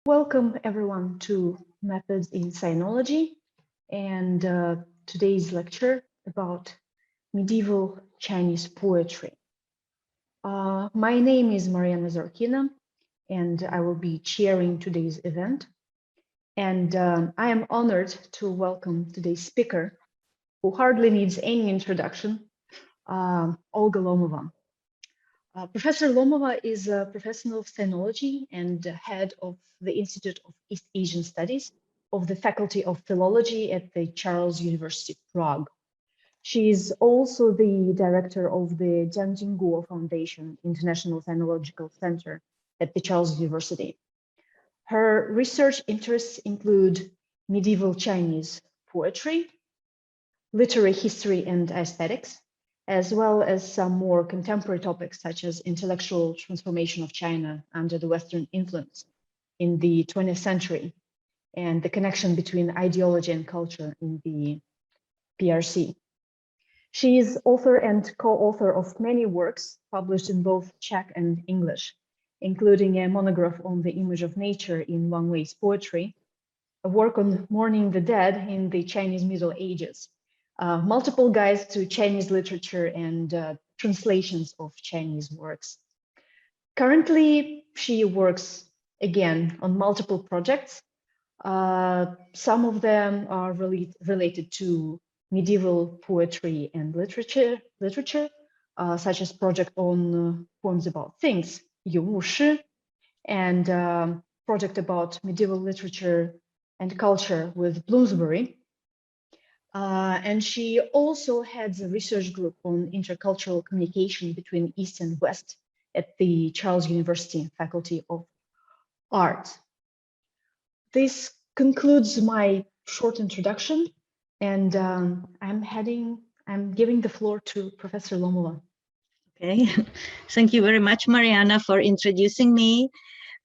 Welcome everyone to Methods in Synology and today's lecture about medieval Chinese poetry. My name is Mariana Zorkina and I will be chairing today's event. And I am honored to welcome today's speaker, who hardly needs any introduction, Olga Lomová. Professor Lomová is a professor of Sinology and head of the Institute of East Asian Studies of the Faculty of Philology at the Charles University, Prague. She is also the director of the Jiang Jingguo Foundation International Sinological Center at the Charles University. Her research interests include medieval Chinese poetry, literary history and aesthetics, as well as some more contemporary topics such as intellectual transformation of China under the Western influence in the 20th century and the connection between ideology and culture in the PRC. She is author and co-author of many works published in both Czech and English, including a monograph on the image of nature in Wang Wei's poetry, a work on mourning the dead in the Chinese Middle Ages, multiple guides to Chinese literature and translations of Chinese works. Currently, she works again on multiple projects. Some of them are related to medieval poetry and literature, such as project on poems about things, 咏物诗, and project about medieval literature and culture with Bloomsbury. And she also heads a research group on intercultural communication between East and West at the Charles University Faculty of Art. This concludes my short introduction, and I'm giving the floor to Professor Lomová. Okay, thank you very much, Mariana, for introducing me.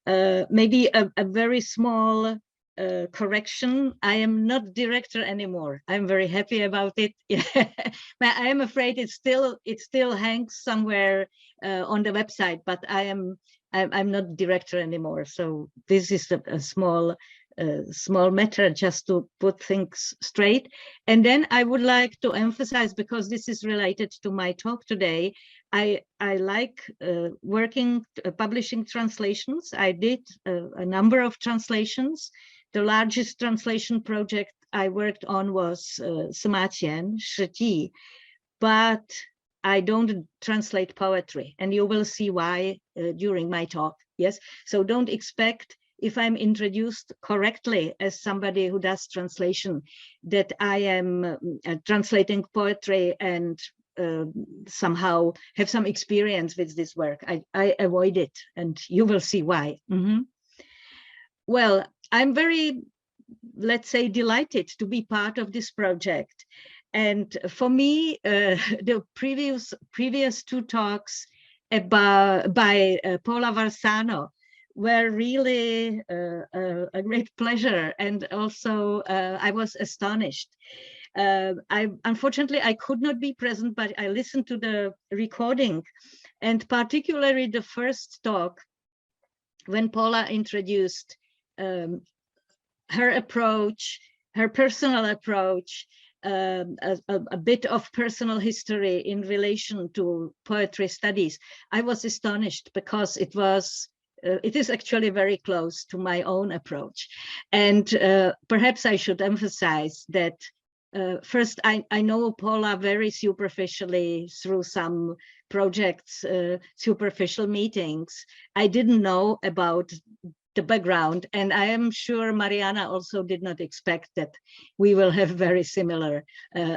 Maybe a very small correction. I am not director anymore. I'm very happy about it. But I am afraid it still hangs somewhere on the website, but I'm not director anymore. So this is a small matter just to put things straight. And then I would like to emphasize, because this is related to my talk today, I like publishing translations. I did a number of translations. The largest translation project I worked on was Sima Shi, but I don't translate poetry, and you will see why during my talk. Yes, so don't expect, if I'm introduced correctly as somebody who does translation, that I am translating poetry and somehow have some experience with this work. I avoid it, and you will see why. Well, I'm very, let's say, delighted to be part of this project. And for me, the previous two talks by Paula Varsano were really a great pleasure, and also I was astonished. Unfortunately, I could not be present, but I listened to the recording, and particularly the first talk when Paula introduced her approach, her personal approach, a bit of personal history in relation to poetry studies. I was astonished because it is actually very close to my own approach. And perhaps I should emphasize that first, I know Paula very superficially through some projects, superficial meetings. I didn't know about the background, and I am sure Mariana also did not expect that we will have very similar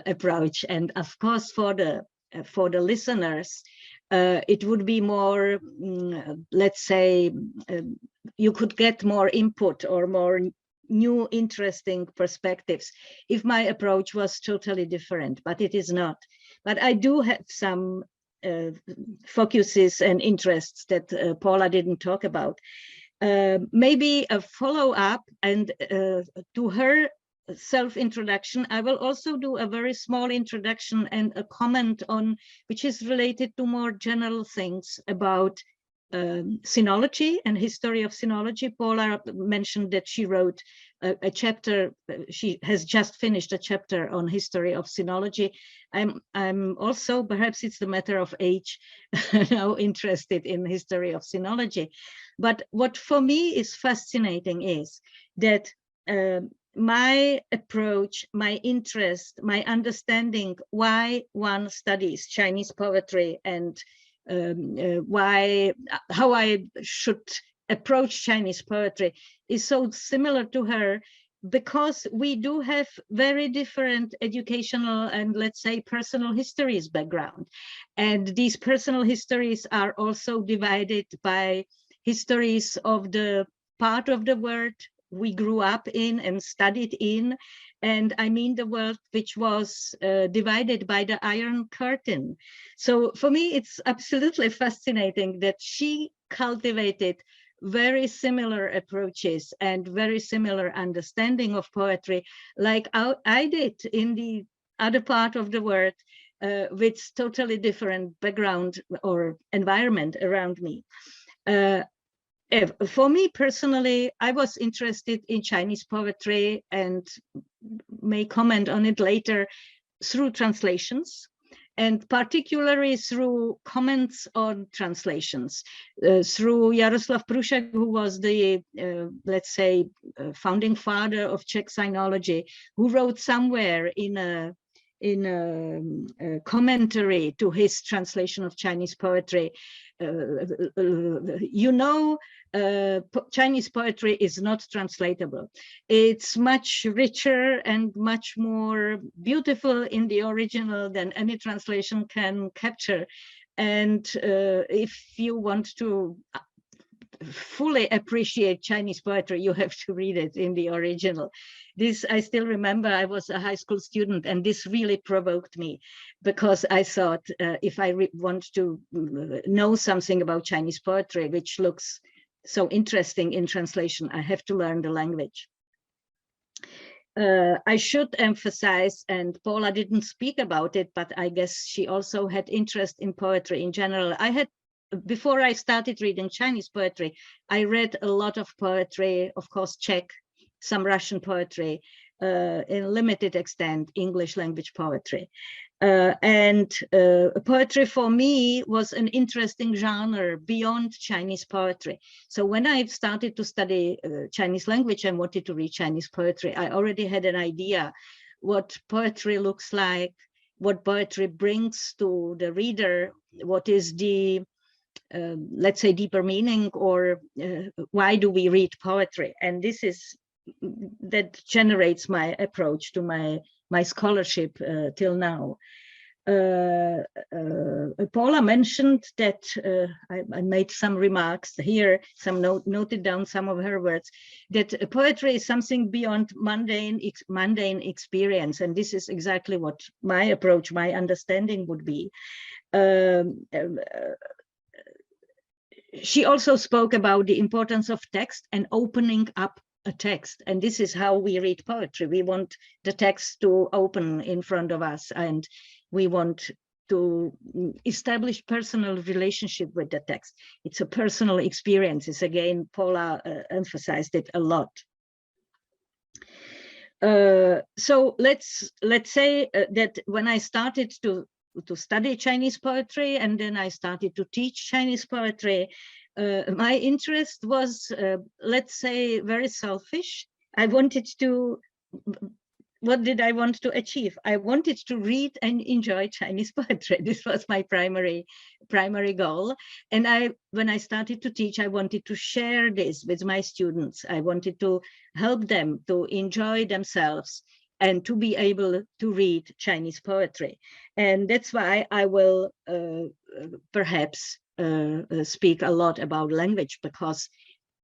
approach. And of course, for the listeners, it would be more, let's say, you could get more input or more new interesting perspectives if my approach was totally different, but it is not. But I do have some focuses and interests that Paula didn't talk about. Maybe a follow-up, and to her self-introduction, I will also do a very small introduction and a comment on which is related to more general things about synology and history of synology. Paula mentioned that she wrote a chapter. She has just finished a chapter on history of synology. I'm also, perhaps it's the matter of age, now interested in history of synology. But what for me is fascinating is that my approach, my interest, my understanding why one studies Chinese poetry and how I should approach Chinese poetry is so similar to her, because we do have very different educational and, let's say, personal histories background. And these personal histories are also divided by histories of the part of the world we grew up in and studied in. And I mean the world which was divided by the Iron Curtain. So for me, it's absolutely fascinating that she cultivated very similar approaches and very similar understanding of poetry, like I did in the other part of the world, with totally different background or environment around me. For me personally, I was interested in Chinese poetry, and may comment on it later, through translations, and particularly through comments on translations, through Jaroslav Prušek, who was the, let's say, founding father of Czech synology, who wrote somewhere in a commentary to his translation of Chinese poetry, Chinese poetry is not translatable. It's much richer and much more beautiful in the original than any translation can capture. And if you want to fully appreciate Chinese poetry, you have to read it in the original. This, I still remember, I was a high school student, and this really provoked me, because I thought, if I want to know something about Chinese poetry, which looks so interesting in translation, I have to learn the language. I should emphasize, and Paula didn't speak about it, but I guess she also had interest in poetry in general. Before I started reading Chinese poetry, I read a lot of poetry, of course, Czech, some Russian poetry, in limited extent, English language poetry. Poetry for me was an interesting genre beyond Chinese poetry. So when I started to study Chinese language and wanted to read Chinese poetry, I already had an idea what poetry looks like, what poetry brings to the reader, what is the let's say deeper meaning, or why do we read poetry? And that generates my approach to my scholarship till now. Paula mentioned that I made some remarks here, noted down some of her words, that poetry is something beyond mundane experience, and this is exactly what my approach, my understanding would be. She also spoke about the importance of text and opening up a text. And this is how we read poetry. We want the text to open in front of us, and we want to establish personal relationship with the text. It's a personal experience. It's, again, Paula emphasized it a lot. So let's say that when I started to study Chinese poetry, and then I started to teach Chinese poetry, my interest was, let's say, very selfish. I wanted to, what did I want to achieve? I wanted to read and enjoy Chinese poetry. This was my primary goal. And when I started to teach, I wanted to share this with my students. I wanted to help them to enjoy themselves and to be able to read Chinese poetry. And that's why I will perhaps speak a lot about language, because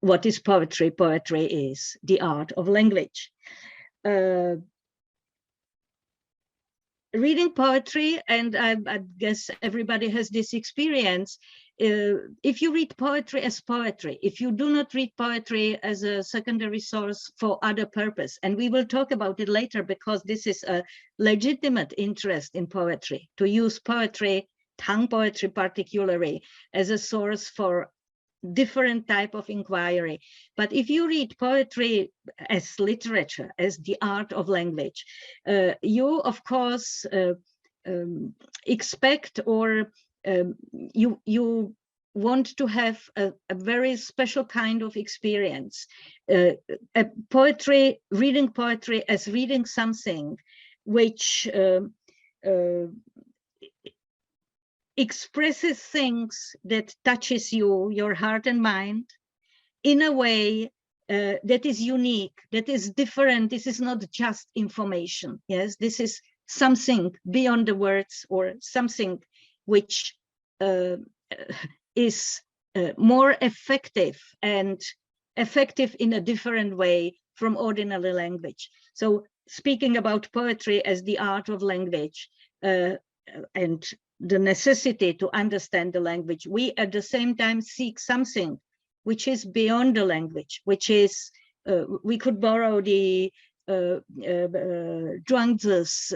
what is poetry? Poetry is the art of language. Reading poetry, and I guess everybody has this experience, if you read poetry as poetry, if you do not read poetry as a secondary source for other purpose, and we will talk about it later, because this is a legitimate interest in poetry, to use poetry, Tang poetry particularly, as a source for different type of inquiry. But if you read poetry as literature, as the art of language, you of course expect, or you want to have a very special kind of experience. Reading poetry as reading something which expresses things that touches you, your heart and mind, in a way that is unique, that is different. This is not just information. Yes, this is something beyond the words, or something which is more effective, and effective in a different way from ordinary language. So speaking about poetry as the art of language, and the necessity to understand the language, we at the same time seek something which is beyond the language, which is, we could borrow the Zhuangzi's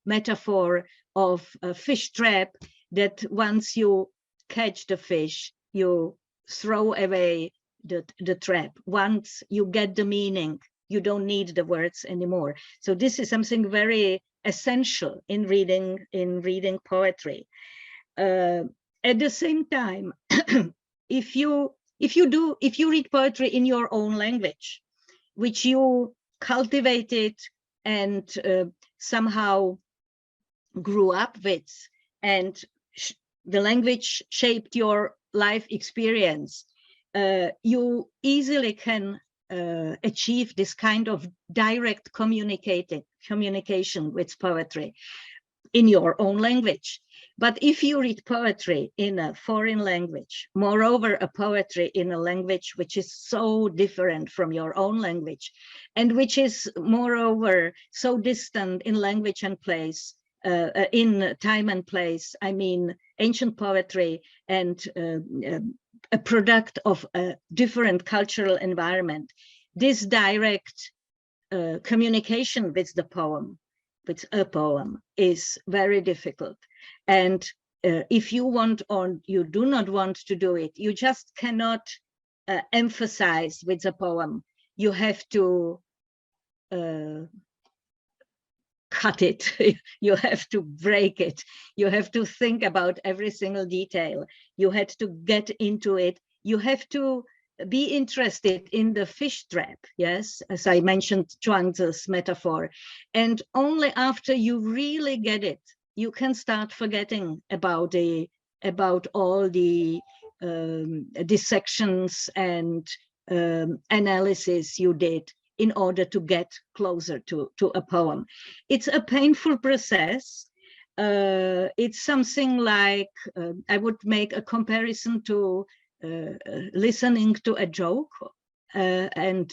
metaphor of a fish trap, that once you catch the fish, you throw away the trap. Once you get the meaning, you don't need the words anymore. So this is something very essential in reading poetry. At the same time, if you read poetry in your own language, which you cultivated and somehow grew up with, and the language shaped your life experience, you easily can achieve this kind of direct communication with poetry in your own language. But if you read poetry in a foreign language, moreover, a poetry in a language which is so different from your own language, and which is moreover so distant in language and place, in time and place, I mean ancient poetry, and a product of a different cultural environment, this direct communication with the poem, with a poem, is very difficult. And if you want, or you do not want to do it, you just cannot emphasize with the poem. You have to cut it, you have to break it, you have to think about every single detail, you had to get into it, you have to be interested in the fish trap, yes, as I mentioned Zhuangzi's metaphor, and only after you really get it, you can start forgetting about all the dissections and analysis you did in order to get closer to a poem. It's a painful process. It's something like, I would make a comparison to listening to a joke, and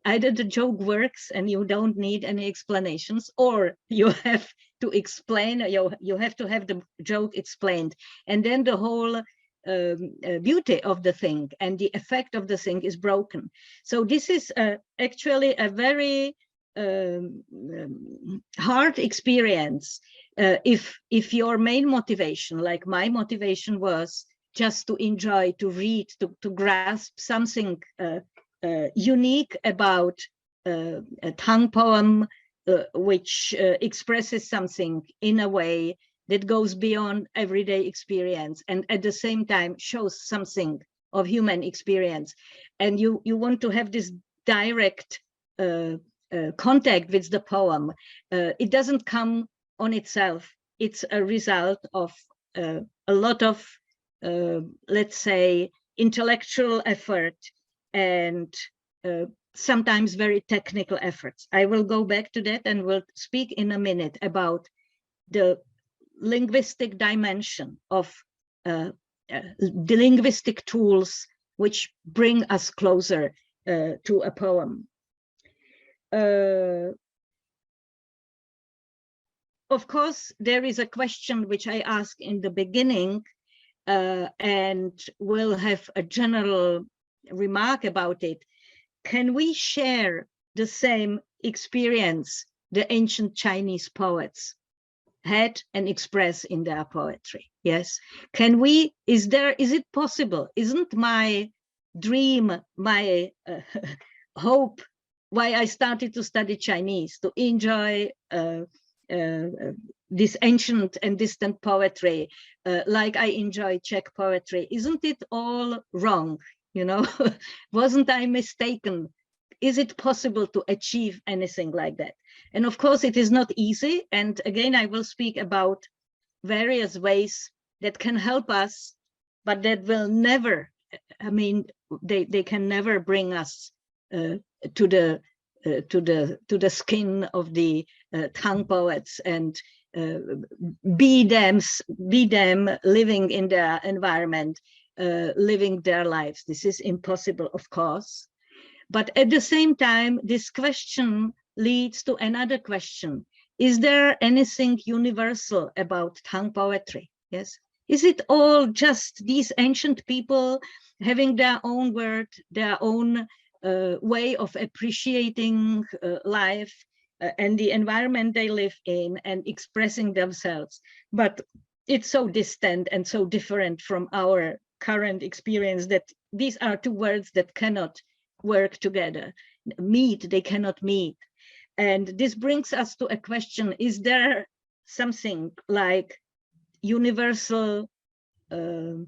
either the joke works and you don't need any explanations, or you have to explain, you have to have the joke explained, and then the whole beauty of the thing and the effect of the thing is broken. So this is actually a very hard experience if your main motivation, like my motivation, was just to enjoy, to read, to grasp something unique about a tongue poem, which expresses something in a way that goes beyond everyday experience, and at the same time shows something of human experience. And you want to have this direct contact with the poem. It doesn't come on itself. It's a result of a lot of, let's say, intellectual effort and sometimes very technical efforts. I will go back to that and will speak in a minute about the linguistic dimension of the linguistic tools which bring us closer to a poem. Of course, there is a question which I asked in the beginning, and will have a general remark about it. Can we share the same experience the ancient Chinese poets had and express in their poetry? Yes. Can we, is it possible? Isn't my dream, my hope, why I started to study Chinese, to enjoy this ancient and distant poetry, like I enjoy Czech poetry. Isn't it all wrong? You know, wasn't I mistaken? Is it possible to achieve anything like that? And of course, it is not easy. And again, I will speak about various ways that can help us, but that will never, I mean, they can never bring us to the skin of the tongue poets and be them living in their environment, living their lives. This is impossible, of course. But at the same time, this question leads to another question. Is there anything universal about tongue poetry? Yes. Is it all just these ancient people having their own word, their own way of appreciating life and the environment they live in and expressing themselves? But it's so distant and so different from our current experience that these are two words that cannot work together. They cannot meet. And this brings us to a question: is there something like universal? Are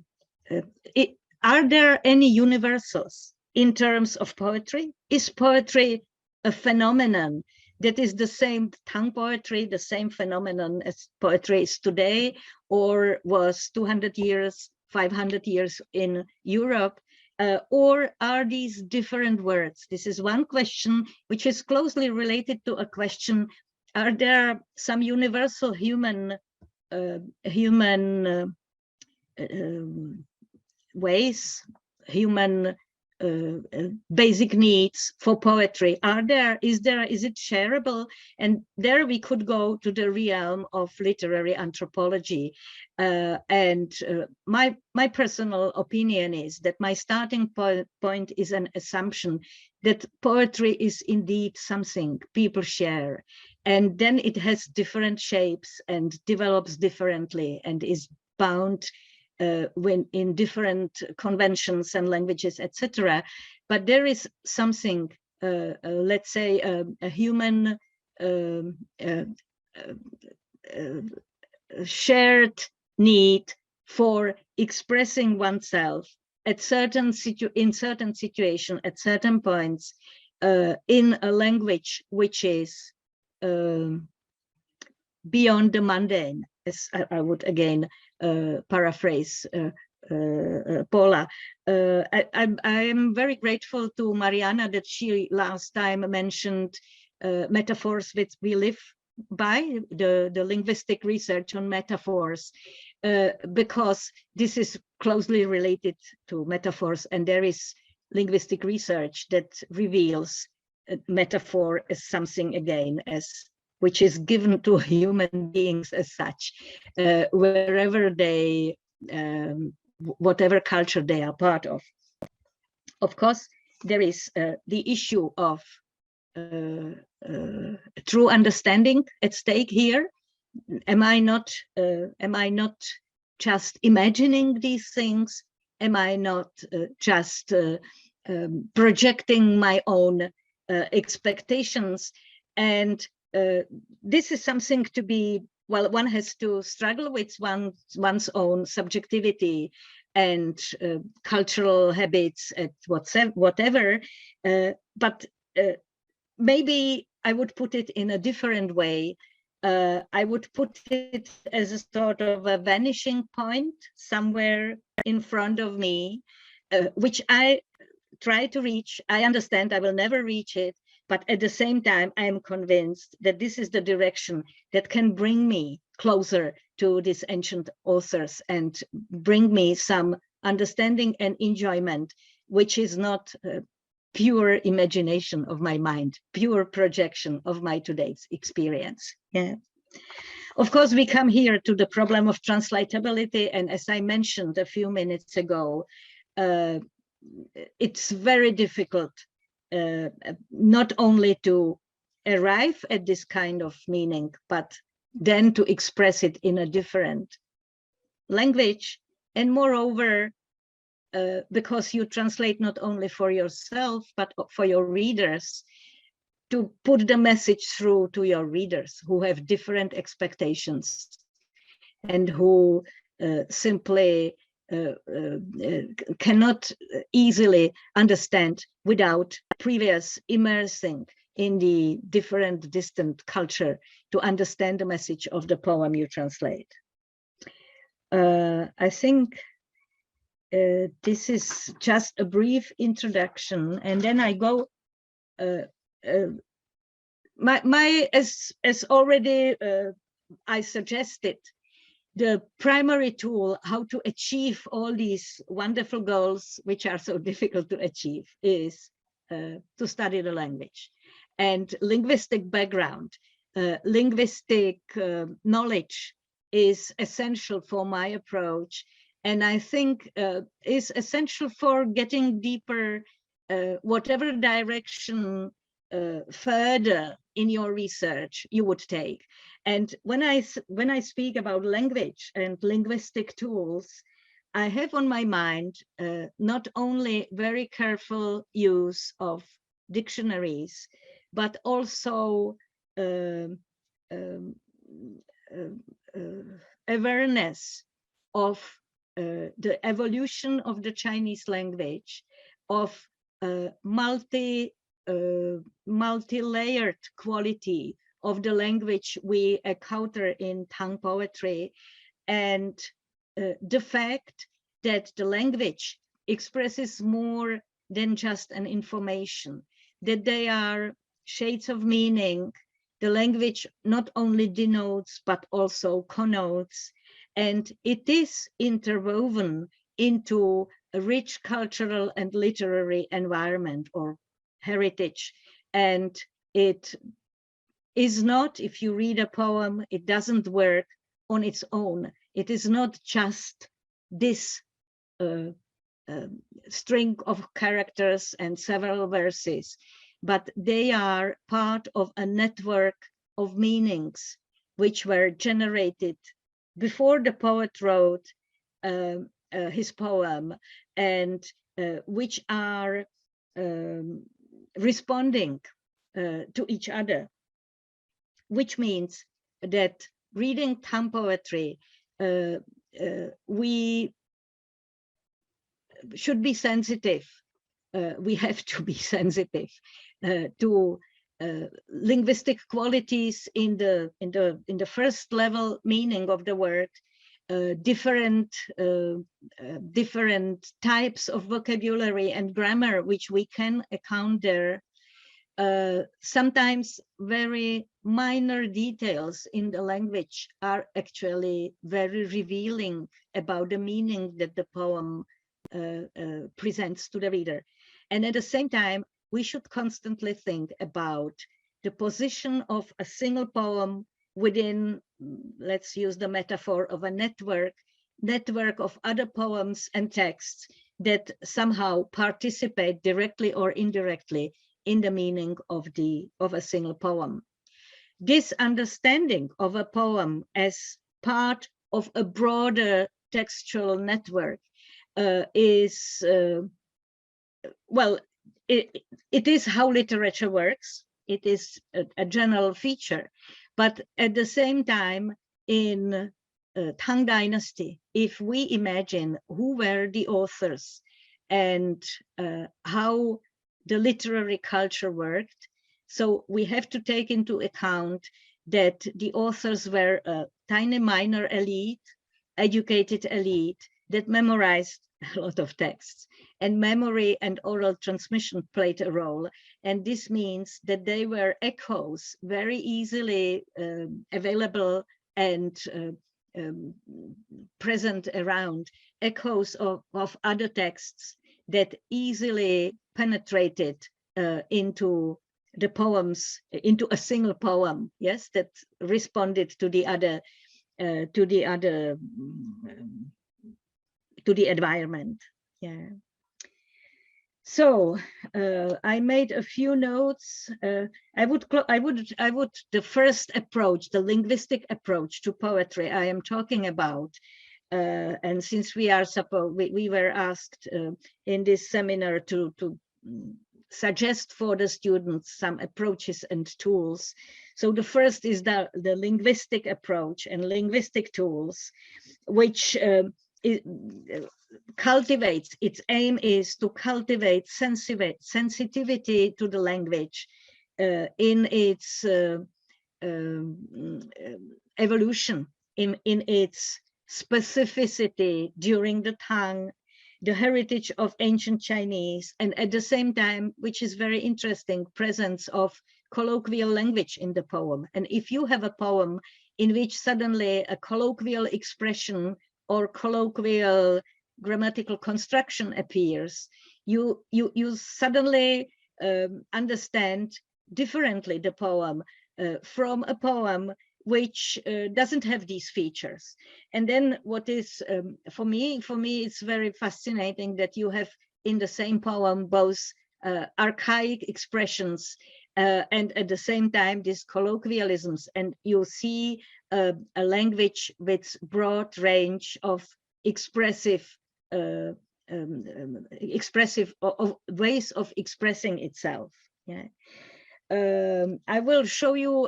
there any universals in terms of poetry? Is poetry a phenomenon that is the same, tongue poetry, the same phenomenon as poetry is today, or was 200 years, 500 years in Europe? Or are these different words? This is one question which is closely related to a question: are there some universal human ways, human basic needs for poetry? Is it shareable? And there we could go to the realm of literary anthropology. My personal opinion is that my starting point is an assumption that poetry is indeed something people share, and then it has different shapes and develops differently and is bound when in different conventions and languages, etc. But there is something, let's say, a human shared need for expressing oneself at in certain situations, at certain points, in a language which is beyond the mundane, as I would again paraphrase Paula. I am very grateful to Mariana that she last time mentioned metaphors which we live by, the linguistic research on metaphors, because this is closely related to metaphors, and there is linguistic research that reveals metaphor as something, again, which is given to human beings as such, wherever they, whatever culture they are part of. Of course, there is the issue of true understanding at stake here. Am I not just imagining these things? Am I not just projecting my own expectations? And this is something to be, well, one has to struggle with one's own subjectivity and cultural habits at whatever, but maybe I would put it in a different way. I would put it as a sort of a vanishing point somewhere in front of me, which I try to reach. I understand I will never reach it, but at the same time, I am convinced that this is the direction that can bring me closer to these ancient authors and bring me some understanding and enjoyment, which is not pure imagination of my mind, pure projection of my today's experience. Yeah. Of course, we come here to the problem of translatability, and as I mentioned a few minutes ago, it's very difficult not only to arrive at this kind of meaning, but then to express it in a different language, and moreover, because you translate not only for yourself, but for your readers, to put the message through to your readers who have different expectations and who simply cannot easily understand without previous immersing in the different distant culture to understand the message of the poem you translate. I think this is just a brief introduction, and then I go. As already I suggested, the primary tool how to achieve all these wonderful goals, which are so difficult to achieve, is to study the language. And linguistic background, linguistic knowledge is essential for my approach, and I think is essential for getting deeper, whatever direction further in your research you would take. And when I speak about language and linguistic tools, I have on my mind not only very careful use of dictionaries, but also awareness of the evolution of the Chinese language, of multi-layered quality of the language we encounter in Tang poetry, and the fact that the language expresses more than just an information, that they are shades of meaning. The language not only denotes, but also connotes, and it is interwoven into a rich cultural and literary environment or heritage. And it is not, if you read a poem, it doesn't work on its own. It is not just this string of characters and several verses, but they are part of a network of meanings which were generated before the poet wrote his poem, and which are responding to each other, which means that reading Tang poetry, we should be sensitive. We have to be sensitive to linguistic qualities in the first level meaning of the word, different types of vocabulary and grammar which we can encounter. Sometimes very minor details in the language are actually very revealing about the meaning that the poem presents to the reader. And at the same time, we should constantly think about the position of a single poem within, let's use the metaphor of a network of other poems and texts that somehow participate directly or indirectly in the meaning of a single poem. This understanding of a poem as part of a broader textual network is, well, it is how literature works. It is a general feature, but at the same time, in Tang Dynasty, if we imagine who were the authors and how the literary culture worked, so we have to take into account that the authors were a tiny minor elite, educated elite that memorized a lot of texts, and memory and oral transmission played a role. And this means that they were echoes very easily available and present around, echoes of other texts that easily penetrated into the poems, into a single poem, yes, that responded to the environment. Yeah. So I made a few notes. The first approach, the linguistic approach to poetry I am talking about, And since we are we were asked in this seminar to suggest for the students some approaches and tools. So the first is the linguistic approach and linguistic tools, which cultivates, its aim is to cultivate sensitivity to the language in its evolution, in its specificity during the Tang, the heritage of ancient Chinese, and at the same time, which is very interesting, presence of colloquial language in the poem. And if you have a poem in which suddenly a colloquial expression or colloquial grammatical construction appears, you suddenly understand differently the poem from a poem which doesn't have these features. And then what is, for me, it's very fascinating that you have in the same poem both archaic expressions and at the same time these colloquialisms, and you see a language with broad range of expressive ways of expressing itself. Yeah. I will show you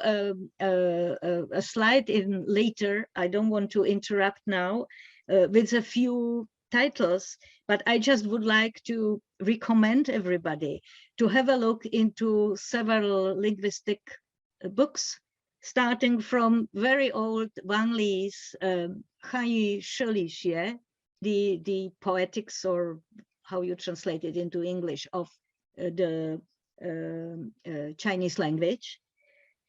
a slide in later. I don't want to interrupt now with a few titles, but I just would like to recommend everybody to have a look into several linguistic books, starting from very old Wang Li's Hanyu Shili Xue, the poetics, or how you translate it into English, of the Chinese language.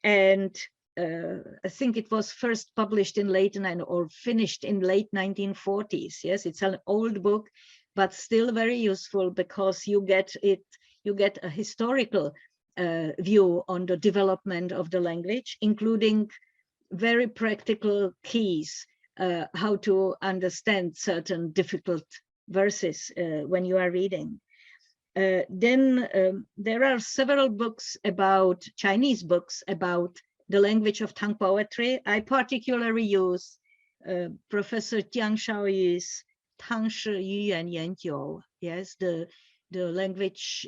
And I think it was first published in late or finished in late 1940s. Yes, it's an old book, but still very useful because you get a historical view on the development of the language, including very practical keys, how to understand certain difficult verses when you are reading. Then there are several books about Chinese books about the language of Tang poetry. I particularly use Professor Jiang Shaoyu's Tang Shi Yuan Yanjiu, yes, the language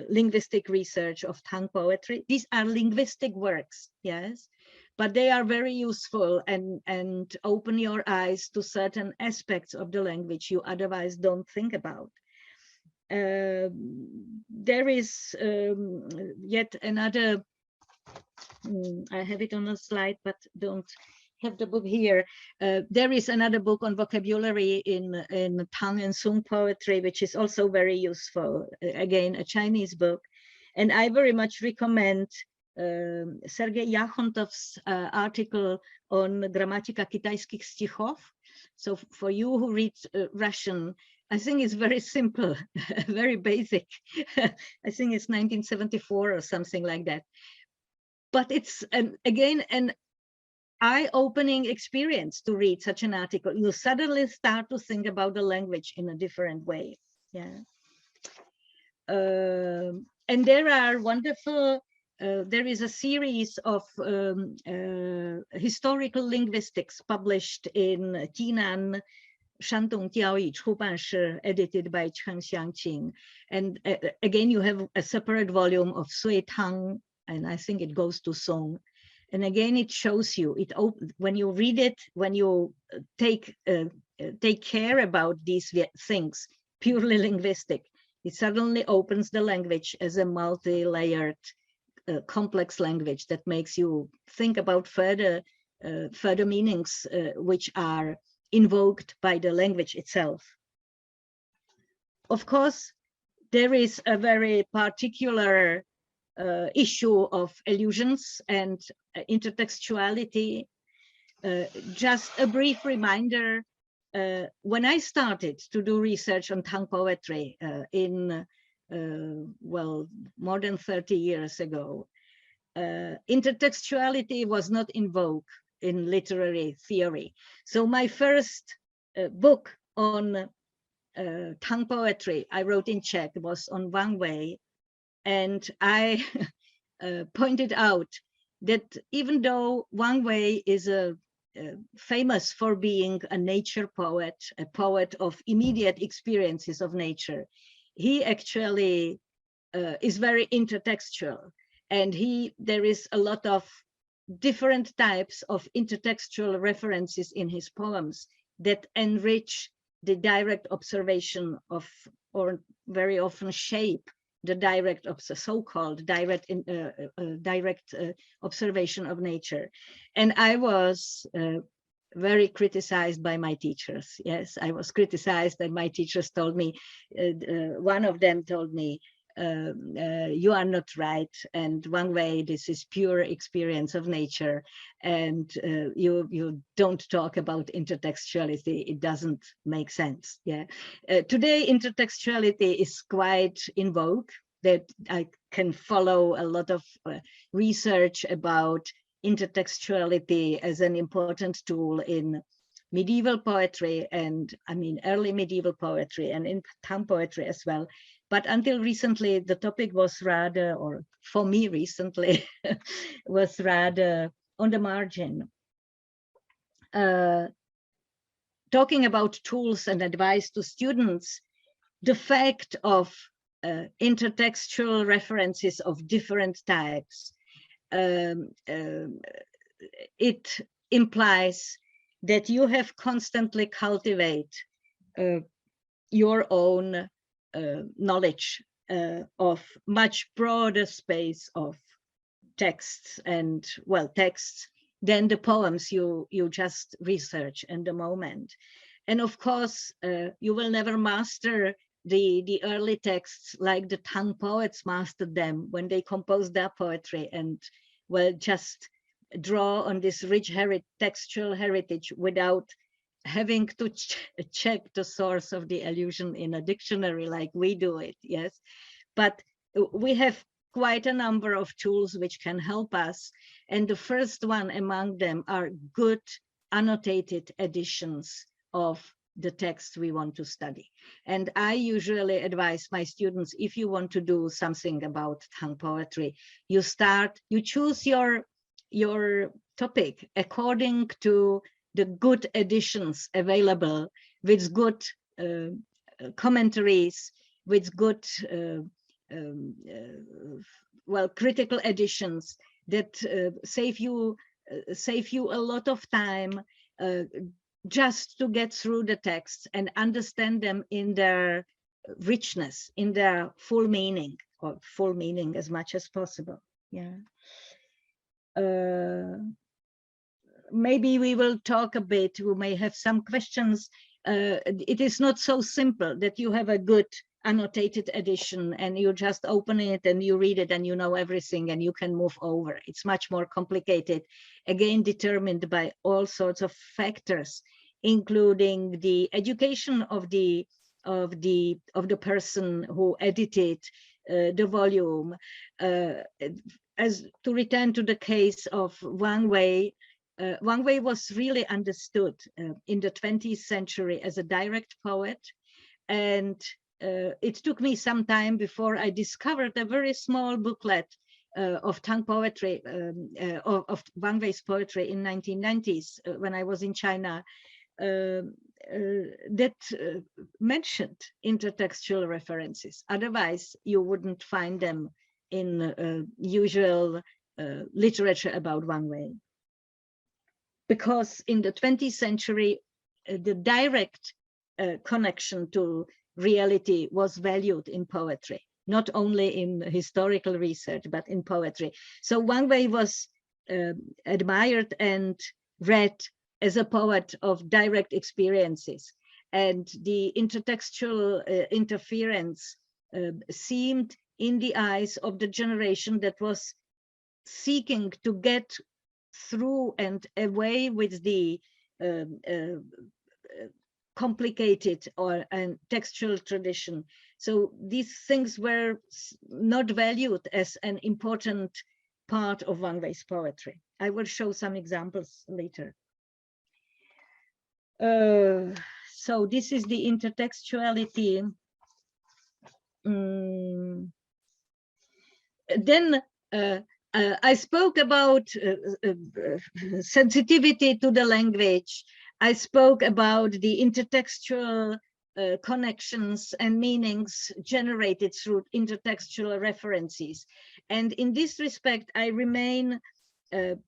linguistic research of Tang poetry. These are linguistic works, yes, but they are very useful and open your eyes to certain aspects of the language you otherwise don't think about. There is yet another, I have it on a slide, but don't have the book here. There is another book on vocabulary in Tang and Sung poetry, which is also very useful. Again, a Chinese book. And I very much recommend Sergey Yakuntov's article on Grammatika Kitайских стихов. So for you who read Russian, I think it's very simple, very basic. I think it's 1974 or something like that. But it's, again, an eye-opening experience to read such an article. You suddenly start to think about the language in a different way. Yeah. And there are wonderful, there is a series of historical linguistics published in Jinan Shandong Jiaoyi Chubanshi, edited by Chen Xiangqing. And again, you have a separate volume of Sui Tang, and I think it goes to Song. And again, it shows you, when you read it, when you take care about these things, purely linguistic, it suddenly opens the language as a multi-layered, complex language that makes you think about further meanings which are invoked by the language itself. Of course, there is a very particular issue of allusions and intertextuality. Just a brief reminder, when I started to do research on Tang poetry well, more than 30 years ago, intertextuality was not in vogue in literary theory. So my first book on Tang poetry I wrote in Czech was on Wang Wei, and I pointed out that even though Wang Wei is a famous for being a nature poet, a poet of immediate experiences of nature. He actually is very intertextual, and there is a lot of different types of intertextual references in his poems that enrich the direct observation of, or very often shape the direct, so-called direct observation of nature. And I was very criticized by my teachers. Yes, I was criticized, and my teachers told me, one of them told me, you are not right, and one way, this is pure experience of nature, and you don't talk about intertextuality, it doesn't make sense. Yeah, today intertextuality is quite in vogue, that I can follow a lot of research about intertextuality as an important tool in medieval poetry, and I mean early medieval poetry, and in Tang poetry as well. But until recently, the topic was rather, or for me recently, was rather on the margin. Talking about tools and advice to students, the fact of intertextual references of different types, it implies that you have constantly cultivate your own knowledge of much broader space of texts, and well, texts than the poems you just research in the moment. And of course, you will never master the early texts like the Tang poets mastered them when they composed their poetry, and well, just draw on this rich textual heritage without having to check the source of the allusion in a dictionary like we do it. Yes, but we have quite a number of tools which can help us, and the first one among them are good annotated editions of the text we want to study. And I usually advise my students, if you want to do something about Tang poetry, you choose your topic according to the good editions available, with good commentaries, with good well, critical editions that save you a lot of time just to get through the texts and understand them in their richness, in their full meaning, or full meaning as much as possible. Yeah. Maybe we will talk a bit, we may have some questions. It is not so simple that you have a good annotated edition and you just open it and you read it and you know everything and you can move over. It's much more complicated, again determined by all sorts of factors, including the education of the person who edited the volume. As to return to the case of Wang Wei, Wang Wei was really understood in the 20th century as a direct poet, and it took me some time before I discovered a very small booklet of Tang poetry, of Wang Wei's poetry in 1990s when I was in China, that mentioned intertextual references. Otherwise, you wouldn't find them in usual literature about Wang Wei. Because in the 20th century, the direct connection to reality was valued in poetry, not only in historical research, but in poetry. So Wang Wei was admired and read as a poet of direct experiences. And the intertextual interference seemed in the eyes of the generation that was seeking to get through and away with the complicated and textual tradition. So these things were not valued as an important part of Wang Wei's poetry. I will show some examples later. So this is the intertextuality. Then I spoke about sensitivity to the language. I spoke about the intertextual connections and meanings generated through intertextual references. And in this respect, I remain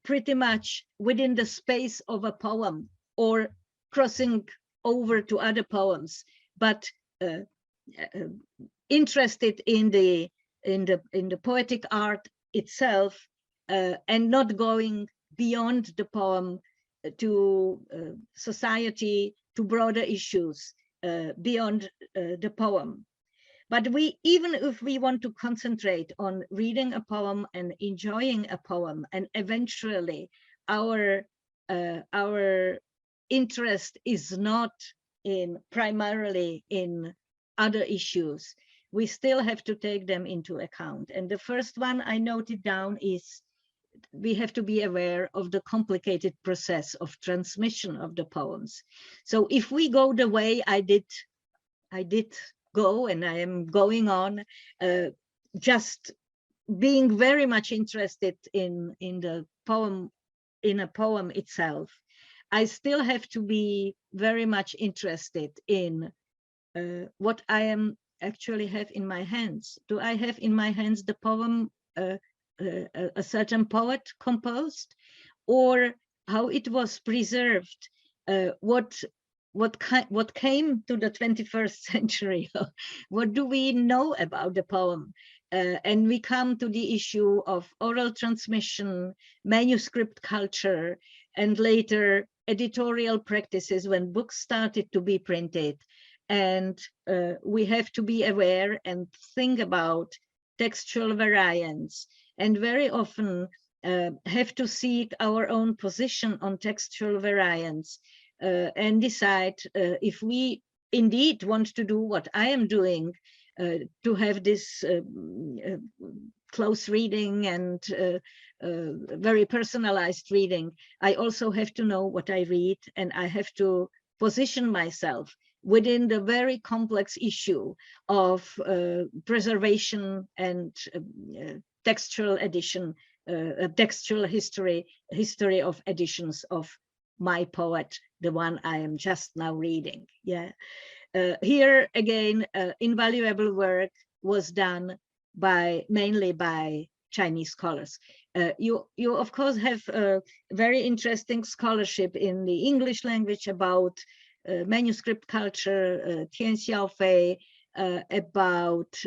pretty much within the space of a poem or crossing over to other poems, but interested in the poetic art itself, and not going beyond the poem to society, to broader issues beyond the poem. But even if we want to concentrate on reading a poem and enjoying a poem, and eventually our interest is not primarily in other issues, we still have to take them into account. And the first one I noted down is we have to be aware of the complicated process of transmission of the poems. So if we go the way I did go, and I am going on, just being very much interested in a poem itself, I still have to be very much interested in what I am actually have in my hands. Do I have in my hands the poem a certain poet composed, or how it was preserved, what came to the 21st century, what do we know about the poem? And we come to the issue of oral transmission, manuscript culture, and later editorial practices when books started to be printed. And we have to be aware and think about textual variants, and very often have to seek our own position on textual variants, and decide if we indeed want to do what I am doing, to have this close reading and very personalized reading. I also have to know what I read, and I have to position myself within the very complex issue of preservation and textual edition, textual history of editions of my poet, the one I am just now reading. Yeah, here again, invaluable work was done mainly by Chinese scholars. You of course have very interesting scholarship in the English language about manuscript culture, Tian Xiaofei, about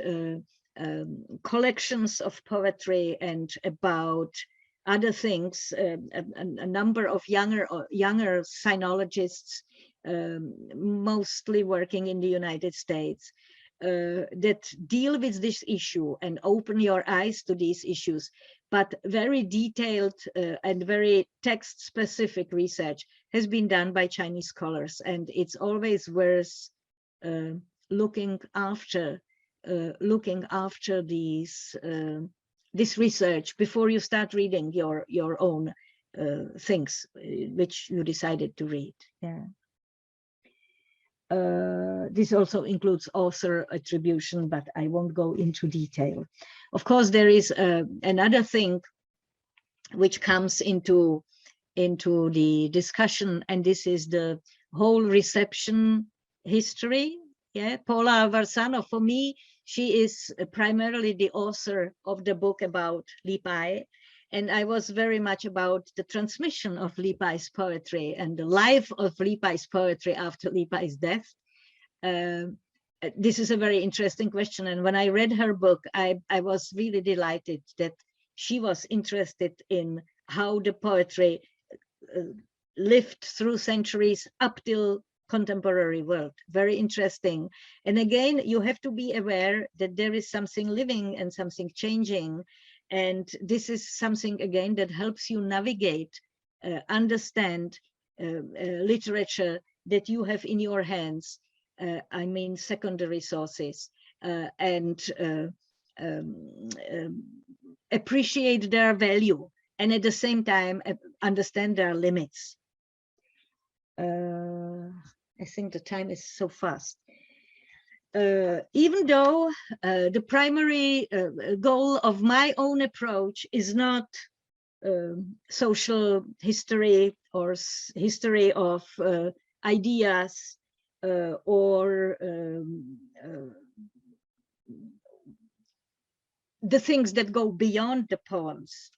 collections of poetry, and about other things. A number of younger sinologists, mostly working in the United States, that deal with this issue and open your eyes to these issues. But very detailed and very text-specific research has been done by Chinese scholars, and it's always worth looking after this research before you start reading your own things which you decided to read. Yeah. This also includes author attribution, but I won't go into detail. Of course, there is another thing which comes into the discussion, and this is the whole reception history. Yeah, Paula Varsano, for me, she is primarily the author of the book about Li Bai, and I was very much about the transmission of Li Bai's poetry and the life of Li Bai's poetry after Li Bai's death. This is a very interesting question, and when I read her book, I was really delighted that she was interested in how the poetry lived through centuries up till contemporary world. Very interesting. And again, you have to be aware that there is something living and something changing. And this is something, again, that helps you navigate, understand literature that you have in your hands, I mean secondary sources, and appreciate their value, and at the same time understand their limits. I think the time is so fast. even though the primary goal of my own approach is not social history or history of ideas or the things that go beyond the poems.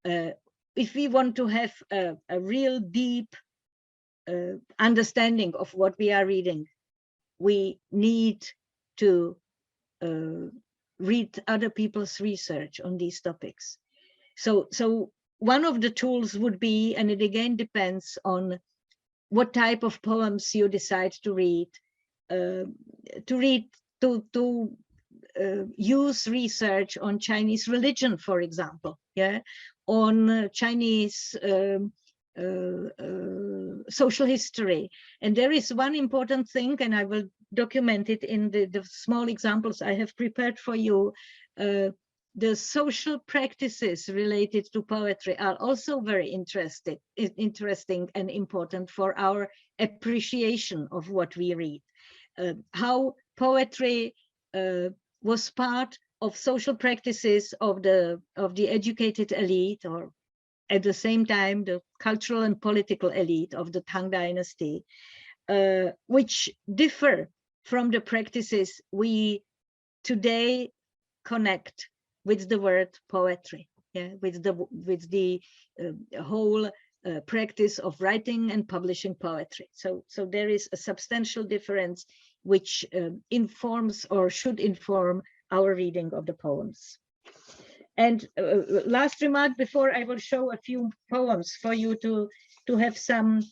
If we want to have a real deep understanding of what we are reading, we need to read other people's research on these topics. So one of the tools would be, and it again depends on what type of poems you decide to read, to use research on Chinese religion, for example, yeah, on Chinese social history. And there is one important thing, and I will document it in the small examples I have prepared for you. The social practices related to poetry are also very interesting and important for our appreciation of what we read. How poetry was part of social practices of the educated elite, or at the same time the cultural and political elite of the Tang Dynasty, which differ from the practices we today connect with the word poetry, yeah, with the whole practice of writing and publishing poetry. So there is a substantial difference which informs or should inform our reading of the poems. And last remark before I will show a few poems for you to have some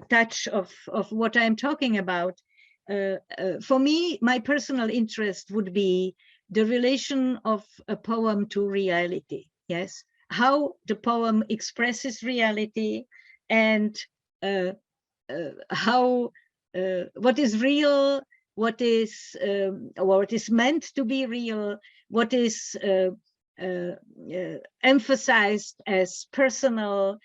touch of what I'm talking about. For me, my personal interest would be the relation of a poem to reality. Yes, how the poem expresses reality, and how what is real, what is meant to be real, what is emphasized as personal,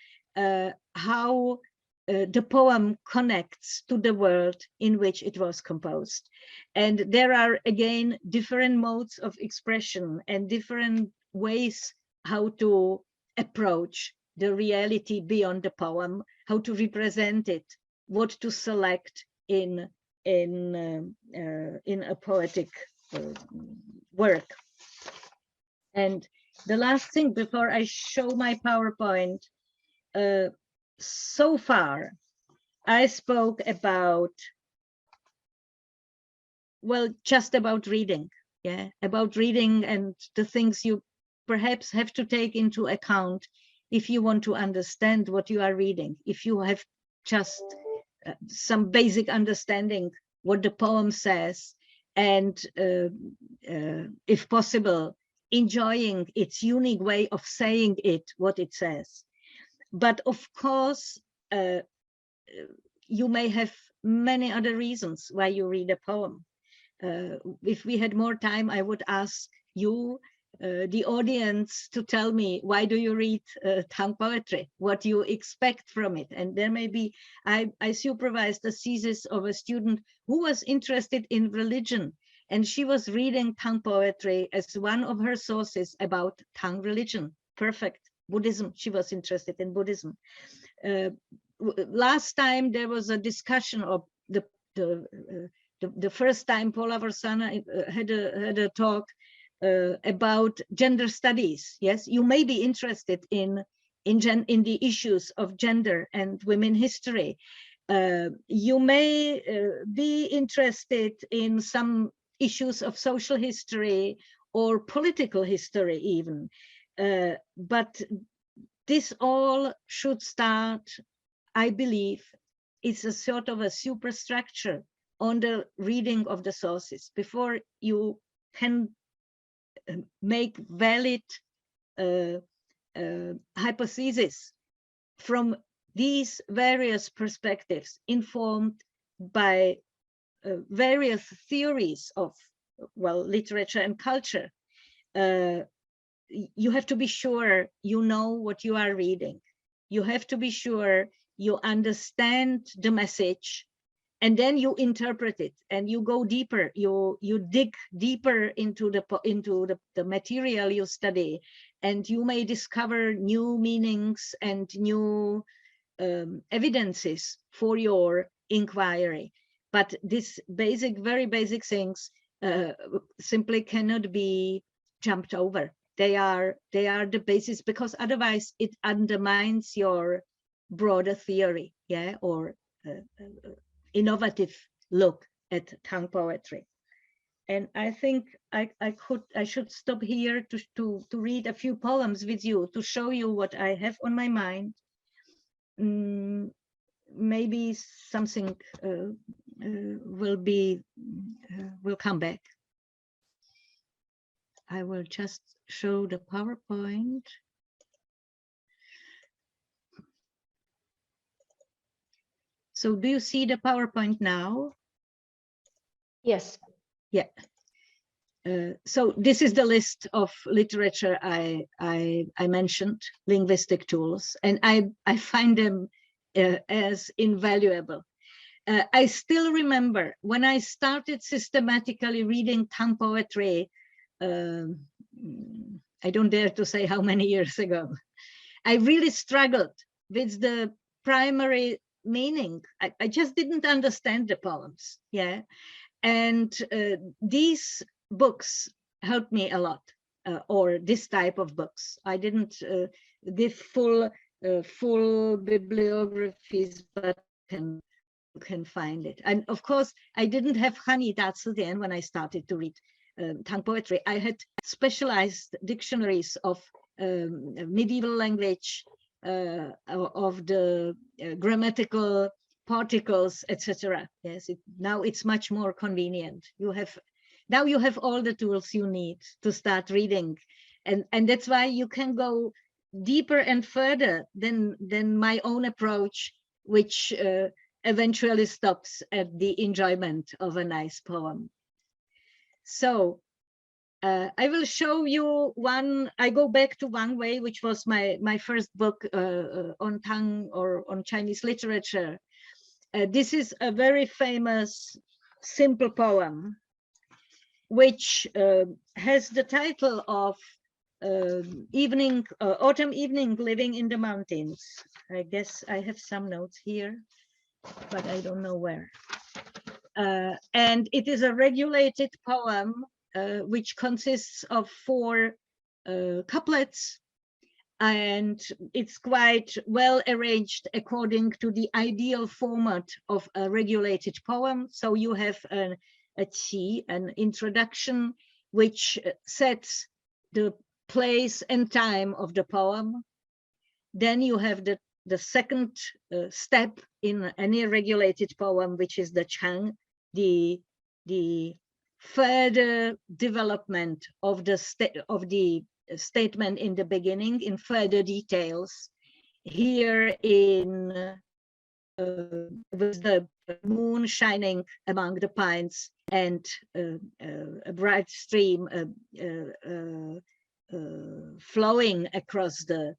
how the poem connects to the world in which it was composed. And there are, again, different modes of expression and different ways how to approach the reality beyond the poem, how to represent it, what to select in a poetic work. And the last thing before I show my PowerPoint, so far I spoke about, well, just about reading, yeah, about reading and the things you perhaps have to take into account if you want to understand what you are reading, if you have just some basic understanding what the poem says, and if possible, enjoying its unique way of saying it, what it says. But of course, you may have many other reasons why you read a poem. If we had more time, I would ask you, the audience, to tell me, why do you read Tang poetry? What you expect from it? And there may be, I supervised a thesis of a student who was interested in religion, and she was reading Tang poetry as one of her sources about Tang religion. Perfect. Buddhism, she was interested in Buddhism. Last time there was a discussion of the first time Paula Varsana had a talk about gender studies. Yes, you may be interested in the issues of gender and women history. You may be interested in some issues of social history or political history even. But this all should start, I believe, it's a sort of a superstructure on the reading of the sources before you can make valid hypotheses from these various perspectives informed by various theories of, well, literature and culture. You have to be sure you know what you are reading. You have to be sure you understand the message, and then you interpret it and you go deeper, you dig deeper into the material you study, and you may discover new meanings and new evidences for your inquiry. But this very basic things simply cannot be jumped over. They are the basis, because otherwise it undermines your broader theory, yeah, or innovative look at tongue poetry. And I think I should stop here to read a few poems with you to show you what I have on my mind. Maybe something will come back. I will just show the PowerPoint. So do you see the PowerPoint now? Yes. Yeah. So this is the list of literature I mentioned, linguistic tools, and I find them as invaluable. I still remember when I started systematically reading tongue poetry, I don't dare to say how many years ago. I really struggled with the primary meaning. I just didn't understand the poems, yeah. And these books helped me a lot, or this type of books. I didn't give full bibliographies, but you can find it. And of course, I didn't have Hani Datsuden when I started to read tongue poetry. I had specialized dictionaries of medieval language, of the grammatical particles, etc. Yes, now it's much more convenient. You have all the tools you need to start reading, and that's why you can go deeper and further than my own approach, which eventually stops at the enjoyment of a nice poem. So I will show you one. I go back to Wang Wei, which was my first book on tongue or on Chinese literature. This is a very famous, simple poem, which has the title of Autumn Evening Living in the Mountains. I guess I have some notes here, but I don't know where. And it is a regulated poem which consists of 4 couplets, and it's quite well arranged according to the ideal format of a regulated poem. So you have a qi, an introduction, which sets the place and time of the poem. Then you have the second step in any regulated poem, which is the chang, the further development of the statement in the beginning in further details. Here in with the moon shining among the pines and a bright stream flowing across the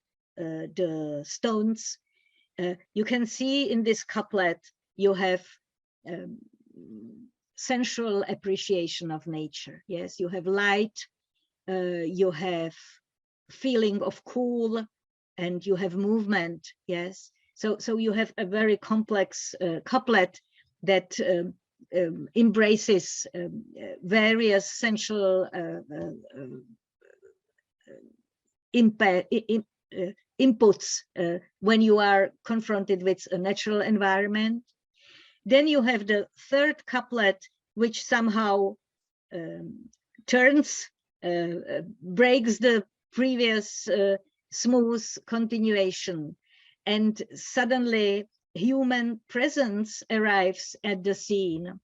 stones. You can see in this couplet you have sensual appreciation of nature. Yes, you have light, you have feeling of cool, and you have movement. Yes, so you have a very complex couplet that embraces various sensual inputs when you are confronted with a natural environment. Then you have the third couplet, which somehow turns, breaks the previous smooth continuation, and suddenly human presence arrives at the scene.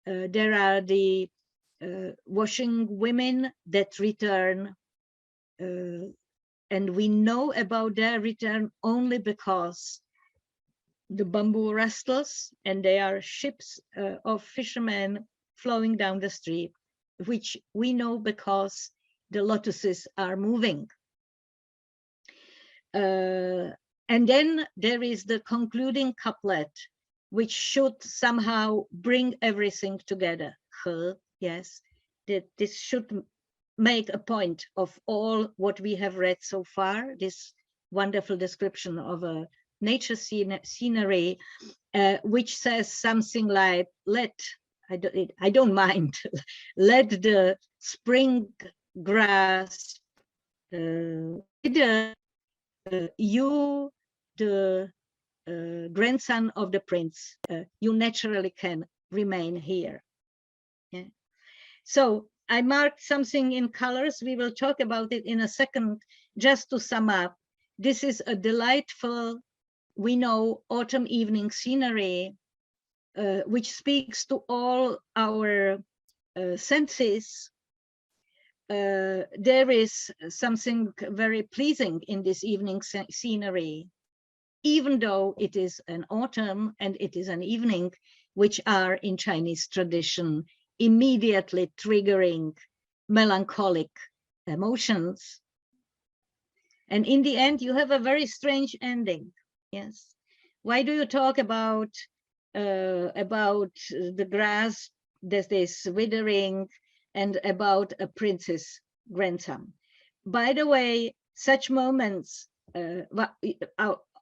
There are the washing women that return, and we know about their return only because the bamboo rustles, and they are ships of fishermen flowing down the street, which we know because the lotuses are moving. And then there is the concluding couplet, which should somehow bring everything together. He, yes, that this should make a point of all what we have read so far, this wonderful description of a nature scenery, which says something like, I don't mind, let the spring grass, you, the grandson of the prince, you naturally can remain here. Yeah. So I marked something in colors. We will talk about it in a second. Just to sum up, this is a delightful, we know, autumn evening scenery, which speaks to all our senses. There is something very pleasing in this evening scenery, even though it is an autumn and it is an evening, which are in Chinese tradition immediately triggering melancholic emotions. And in the end, you have a very strange ending. Yes. Why do you talk about the grass that is withering and about a prince's grandson? By the way, such moments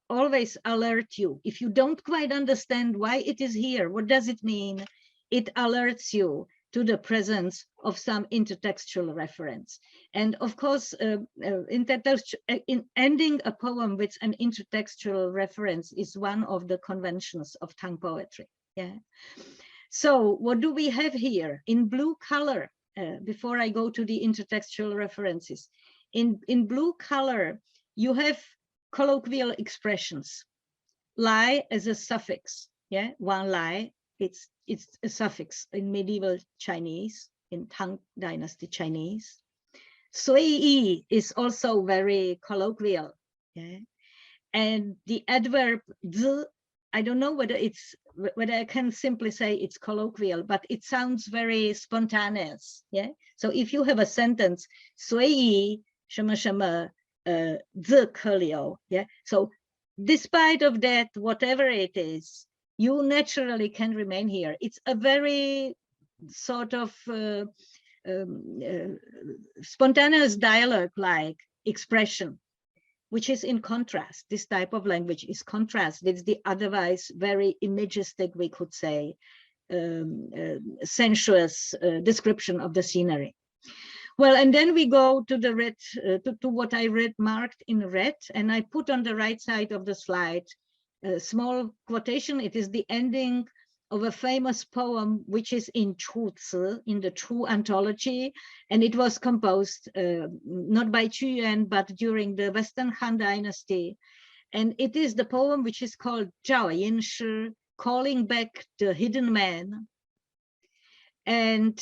always alert you. If you don't quite understand why it is here, what does it mean? It alerts you to the presence of some intertextual reference. And of course, in ending a poem with an intertextual reference is one of the conventions of Tang poetry. Yeah. So what do we have here in blue color? Before I go to the intertextual references, in blue color, you have colloquial expressions. Lai as a suffix, yeah, one lai, it's a suffix in medieval Chinese, in Tang Dynasty Chinese. Sui yi is also very colloquial, yeah, and the adverb zi, I don't know whether I can simply say it's colloquial, but it sounds very spontaneous, yeah. So if you have a sentence, sui yi shema shema zi ke liu, yeah. So despite of that, whatever it is, you naturally can remain here. It's a very sort of spontaneous dialogue-like expression, which is in contrast. This type of language is contrast with the otherwise very imagistic, we could say, sensuous description of the scenery. Well, and then we go to the red, to what I read marked in red, and I put on the right side of the slide a small quotation. It is the ending of a famous poem, which is in Chu Ci, in the Chu anthology, and it was composed not by Qu Yuan, but during the Western Han Dynasty. And it is the poem which is called Zhao Yin Shi, calling back the hidden man. And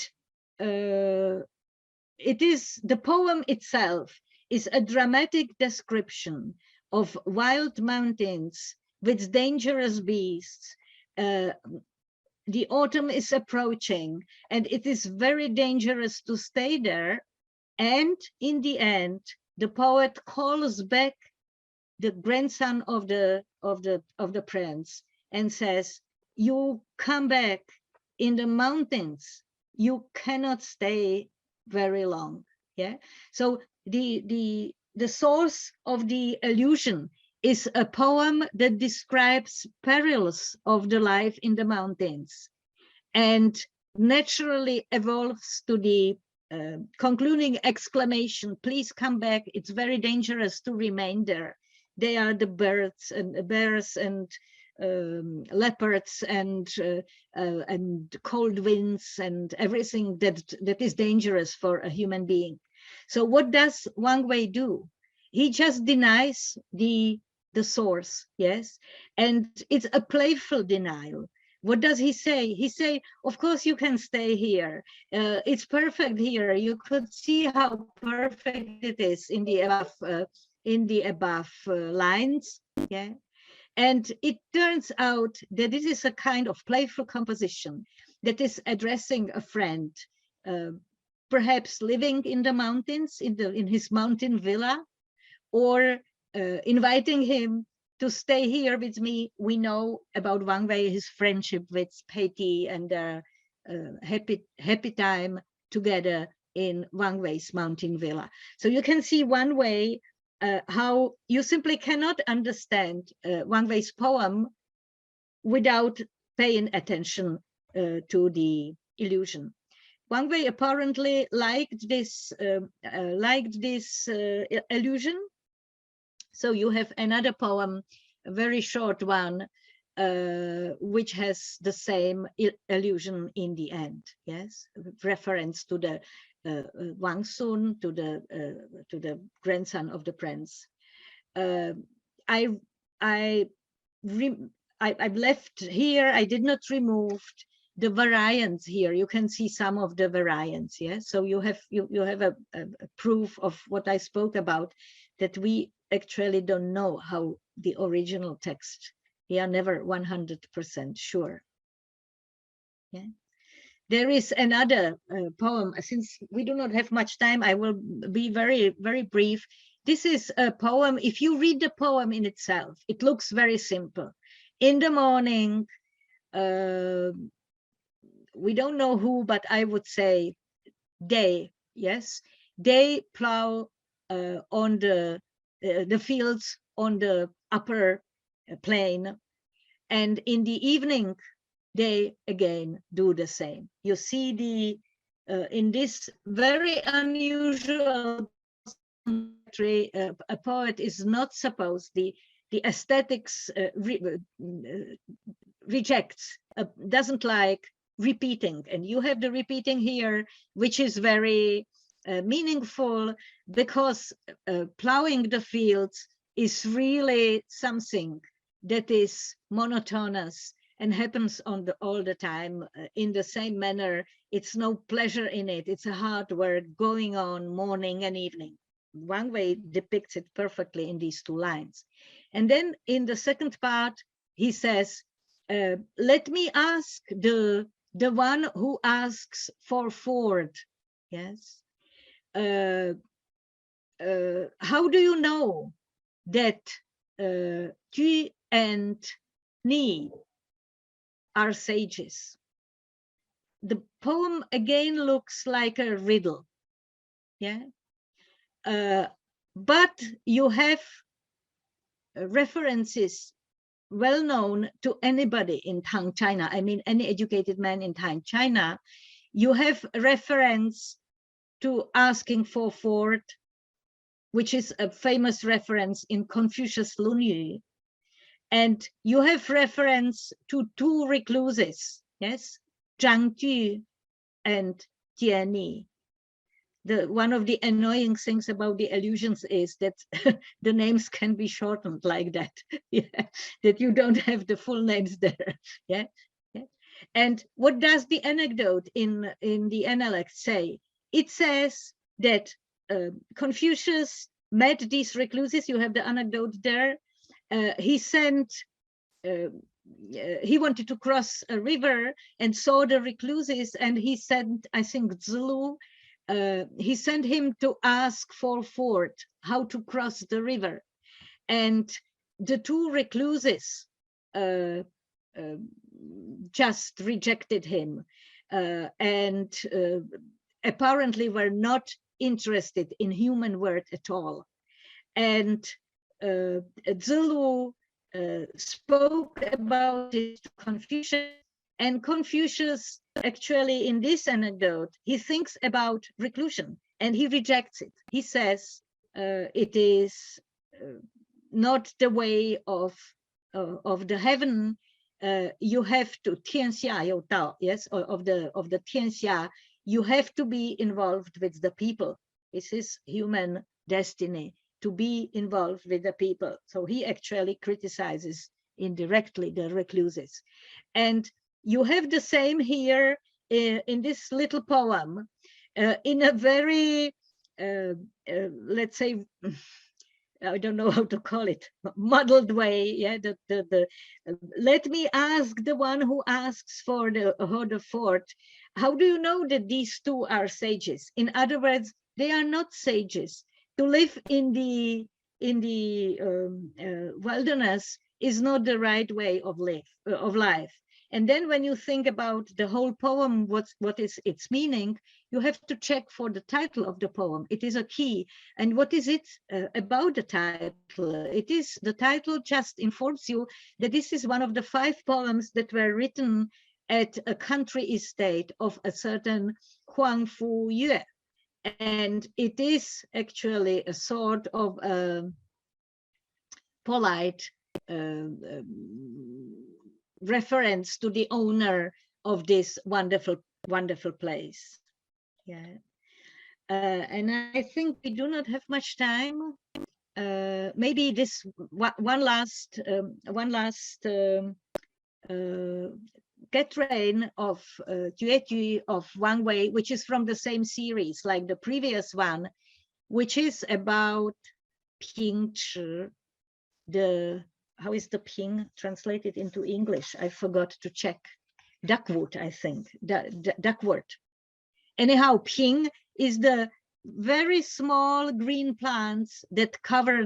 it is, the poem itself is a dramatic description of wild mountains with dangerous beasts. The autumn is approaching and it is very dangerous to stay there. And in the end, the poet calls back the grandson of the prince and says, you come back in the mountains, you cannot stay very long. Yeah. So the source of the allusion is a poem that describes perils of the life in the mountains and naturally evolves to the concluding exclamation, please come back, it's very dangerous to remain there. They are the bears and leopards and cold winds and everything that is dangerous for a human being. So what does Wang Wei do? He just denies the source, yes, and it's a playful denial. What does he say? He say, of course you can stay here. It's perfect here. You could see how perfect it is in the above lines, yeah. And it turns out that this is a kind of playful composition that is addressing a friend, perhaps living in the mountains, in his mountain villa, or inviting him to stay here with me. We know about Wang Wei, his friendship with Pei and happy time together in Wang Wei's mountain villa. So you can see one way how you simply cannot understand Wang Wei's poem without paying attention to the illusion. Wang Wei apparently liked this illusion. So you have another poem, a very short one, which has the same illusion in the end. Yes, reference to the Wang Sun, to the grandson of the prince. I've left here. I did not remove the variants here. You can see some of the variants. Yes, so you have a proof of what I spoke about, that we actually don't know how the original text. We are never 100% sure. Yeah. There is another poem. Since we do not have much time, I will be very, very brief. This is a poem. If you read the poem in itself, it looks very simple. In the morning, we don't know who, but I would say they, yes, they plow on the fields on the upper plain, and in the evening they again do the same. You see the in this very unusual poetry, a poet is not supposed, the aesthetics rejects, doesn't like repeating, and you have the repeating here, which is very meaningful, because plowing the fields is really something that is monotonous and happens all the time in the same manner. It's no pleasure in it. It's a hard work going on morning and evening. Wang Wei depicts it perfectly in these two lines. And then in the second part, he says, let me ask the one who asks for Ford. Yes. How do you know that Tu and Ni are sages? The poem again looks like a riddle. Yeah. But you have references well known to anybody in Tang China. I mean, any educated man in Tang China, you have reference to asking for Ford, which is a famous reference in Confucius Lunyu. And you have reference to two recluses, yes, Zhang Ju and Jiani. One of the annoying things about the allusions is that the names can be shortened like that, yeah, that you don't have the full names there. Yeah. Yeah. And what does the anecdote in the Analect say? It says that Confucius met these recluses. You have the anecdote there. He wanted to cross a river and saw the recluses, and he sent, I think, Zulu, he sent him to ask for Ford, how to cross the river. And the two recluses just rejected him and apparently were not interested in human word at all. And Zulu spoke about it to Confucius, and Confucius actually in this anecdote, he thinks about reclusion and he rejects it. He says it is not the way of the heaven. You have to tianxia you dao, yes, of the tianxia. You have to be involved with the people. This is human destiny, to be involved with the people. So he actually criticizes indirectly the recluses. And you have the same here in this little poem, in a very, let's say, I don't know how to call it, muddled way. Yeah, let me ask the one who asks for the Ford, how do you know that these two are sages? In other words, they are not sages. To live in the wilderness is not the right way of life. And then when you think about the whole poem, what is its meaning, you have to check for the title of the poem. It is a key. And what is it about the title? It is, the title just informs you that this is one of the 5 poems that were written at a country estate of a certain Huang Fu Yue. And it is actually a sort of polite reference to the owner of this wonderful, wonderful place. Yeah. And I think we do not have much time. Maybe this one last quatrain of Tuetu of Wang Wei, which is from the same series like the previous one, which is about Ping Chi, how is the Ping translated into English? I forgot to check. Duckwood, I think, duckwood. Anyhow, Ping is the very small green plants that cover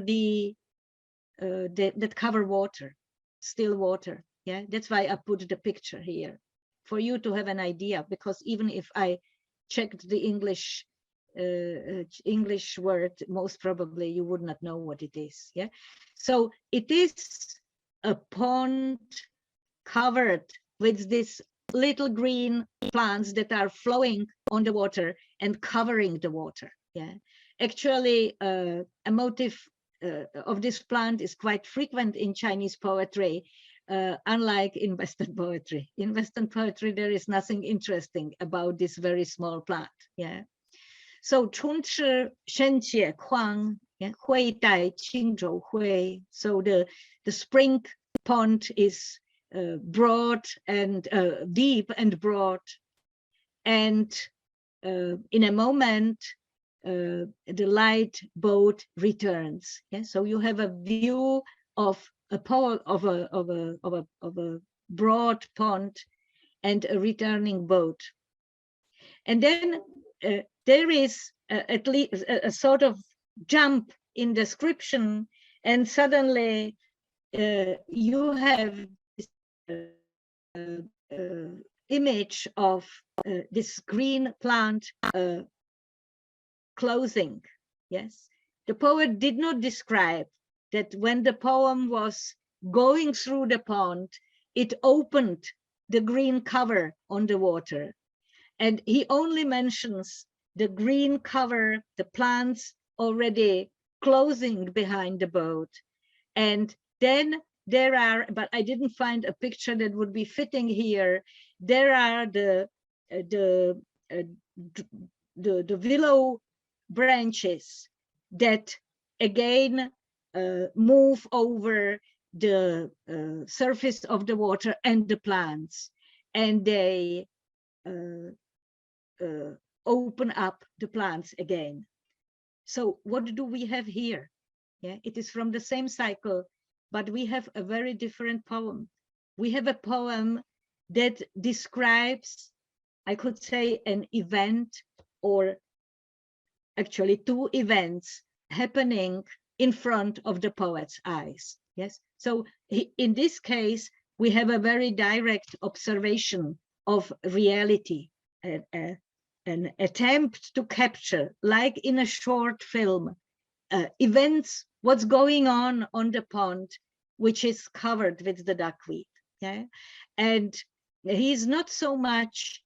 that cover water, still water. Yeah, that's why I put the picture here for you to have an idea, because even if I checked the English word, most probably you would not know what it is. Yeah, so it is a pond covered with these little green plants that are flowing on the water and covering the water. Yeah, actually a motif of this plant is quite frequent in Chinese poetry, unlike in Western poetry. In Western poetry, there is nothing interesting about this very small plant. Yeah. So 春池深且宽，灰带轻舟灰. So the spring pond is broad and deep and broad, and in a moment the light boat returns. Yeah, so you have a view of a broad pond and a returning boat, and then there is at least a sort of jump in description, and suddenly you have this image of this green plant closing. Yes, the poet did not describe that when the poem was going through the pond, it opened the green cover on the water. And he only mentions the green cover, the plants already closing behind the boat. And then there are, but I didn't find a picture that would be fitting here. There are the willow branches that again move over the surface of the water and the plants, and they open up the plants again. So what do we have here? Yeah, it is from the same cycle, but we have a very different poem. We have a poem that describes, I could say, an event, or actually 2 events happening in front of the poet's eyes. Yes, so in this case, we have a very direct observation of reality, an attempt to capture, like in a short film, events, what's going on the pond, which is covered with the duckweed. Yeah, and he's not so much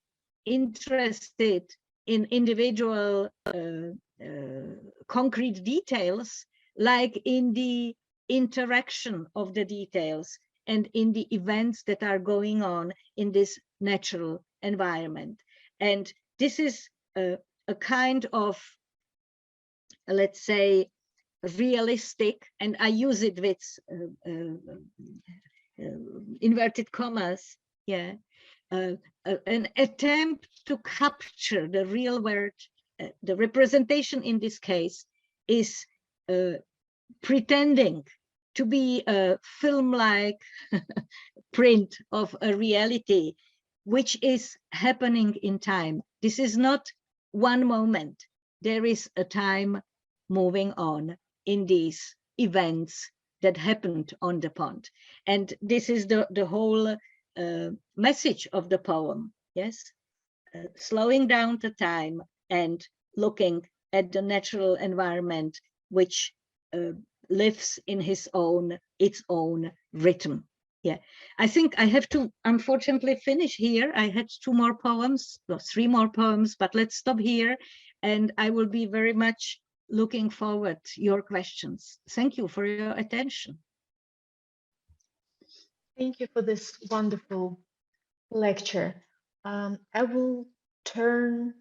interested in individual concrete details, like in the interaction of the details and in the events that are going on in this natural environment. And this is a kind of, let's say, realistic, and I use it with inverted commas, yeah, an attempt to capture the real world. The representation in this case is pretending to be a film-like print of a reality which is happening in time. This is not one moment. There is a time moving on in these events that happened on the pond. And this is the whole message of the poem, yes? Slowing down the time and looking at the natural environment, which lives in its own rhythm. Yeah, I think I have to unfortunately finish here. I had 2 more poems, or 3 more poems, but let's stop here. And I will be very much looking forward to your questions. Thank you for your attention. Thank you for this wonderful lecture. I will turn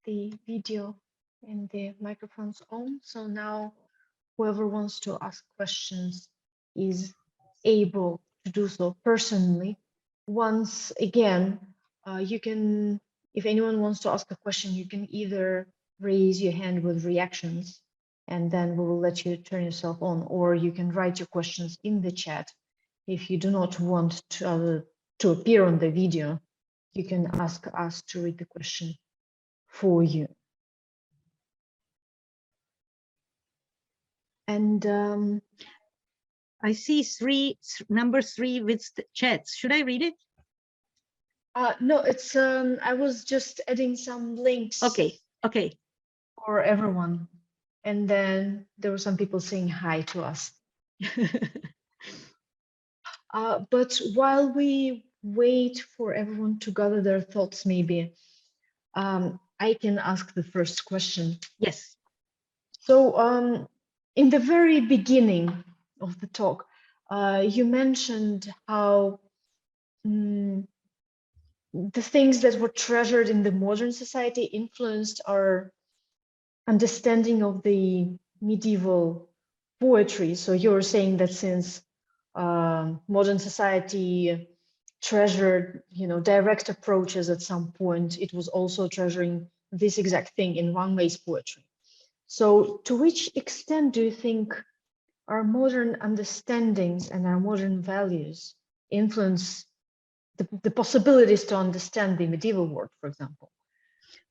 the video and the microphones on. So now whoever wants to ask questions is able to do so personally. Once again, you can, if anyone wants to ask a question, you can either raise your hand with reactions and then we will let you turn yourself on, or you can write your questions in the chat. If you do not want to appear on the video, you can ask us to read the question for you. And I see number 3 with the chats. Should I read it? no, it's I was just adding some links. Okay. For everyone, and then there were some people saying hi to us. But while we wait for everyone to gather their thoughts, maybe I can ask the first question. Yes. So in the very beginning of the talk, you mentioned how the things that were treasured in the modern society influenced our understanding of the medieval poetry. So you're saying that since modern society treasured, direct approaches at some point, it was also treasuring this exact thing in Wang Wei's poetry. So to which extent do you think our modern understandings and our modern values influence the possibilities to understand the medieval world, for example?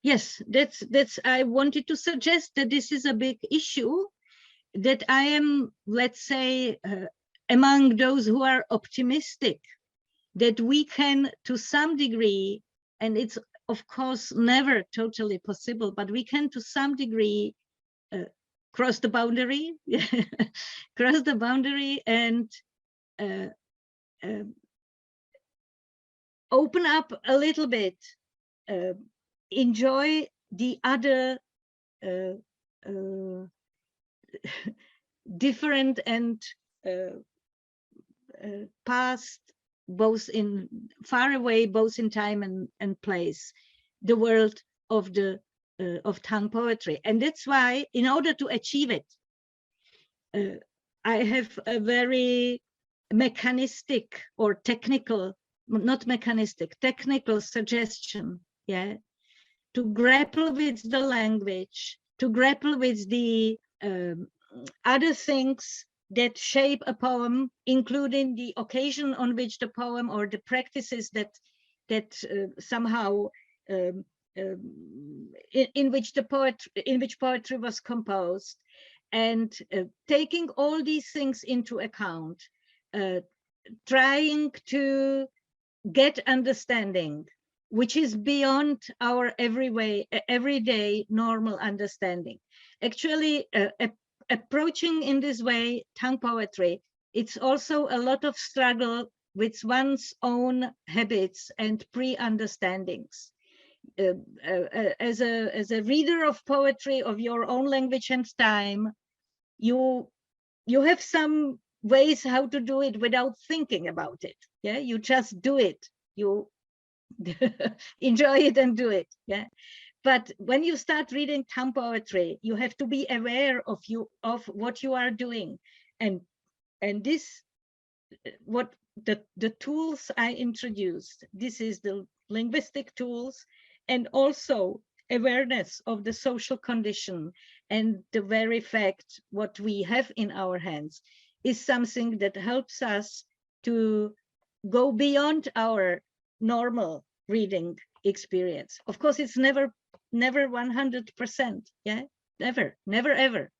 Yes, that's I wanted to suggest that this is a big issue, that I am, let's say, among those who are optimistic that we can, to some degree, and it's of course never totally possible, but we can to some degree cross the boundary, cross the boundary and open up a little bit, enjoy the other different and past, both in far away, both in time and place, the world of the of tongue poetry. And that's why, in order to achieve it, I have a very mechanistic or technical, not mechanistic, technical suggestion, yeah, to grapple with the language, to grapple with the other things that shape a poem, including the occasion on which the poem or the practices that somehow in which poetry was composed, and taking all these things into account, trying to get understanding which is beyond our everyday normal understanding. Actually, approaching in this way tongue poetry, it's also a lot of struggle with one's own habits and pre-understandings. As a reader of poetry of your own language and time, you have some ways how to do it without thinking about it. Yeah, you just do it. You enjoy it and do it. Yeah. But when you start reading tongue poetry, you have to be aware of what you are doing, and this, what the tools I introduced. This is the linguistic tools, and also awareness of the social condition and the very fact what we have in our hands is something that helps us to go beyond our normal reading experience. Of course, it's never 100%, yeah, never, never, ever.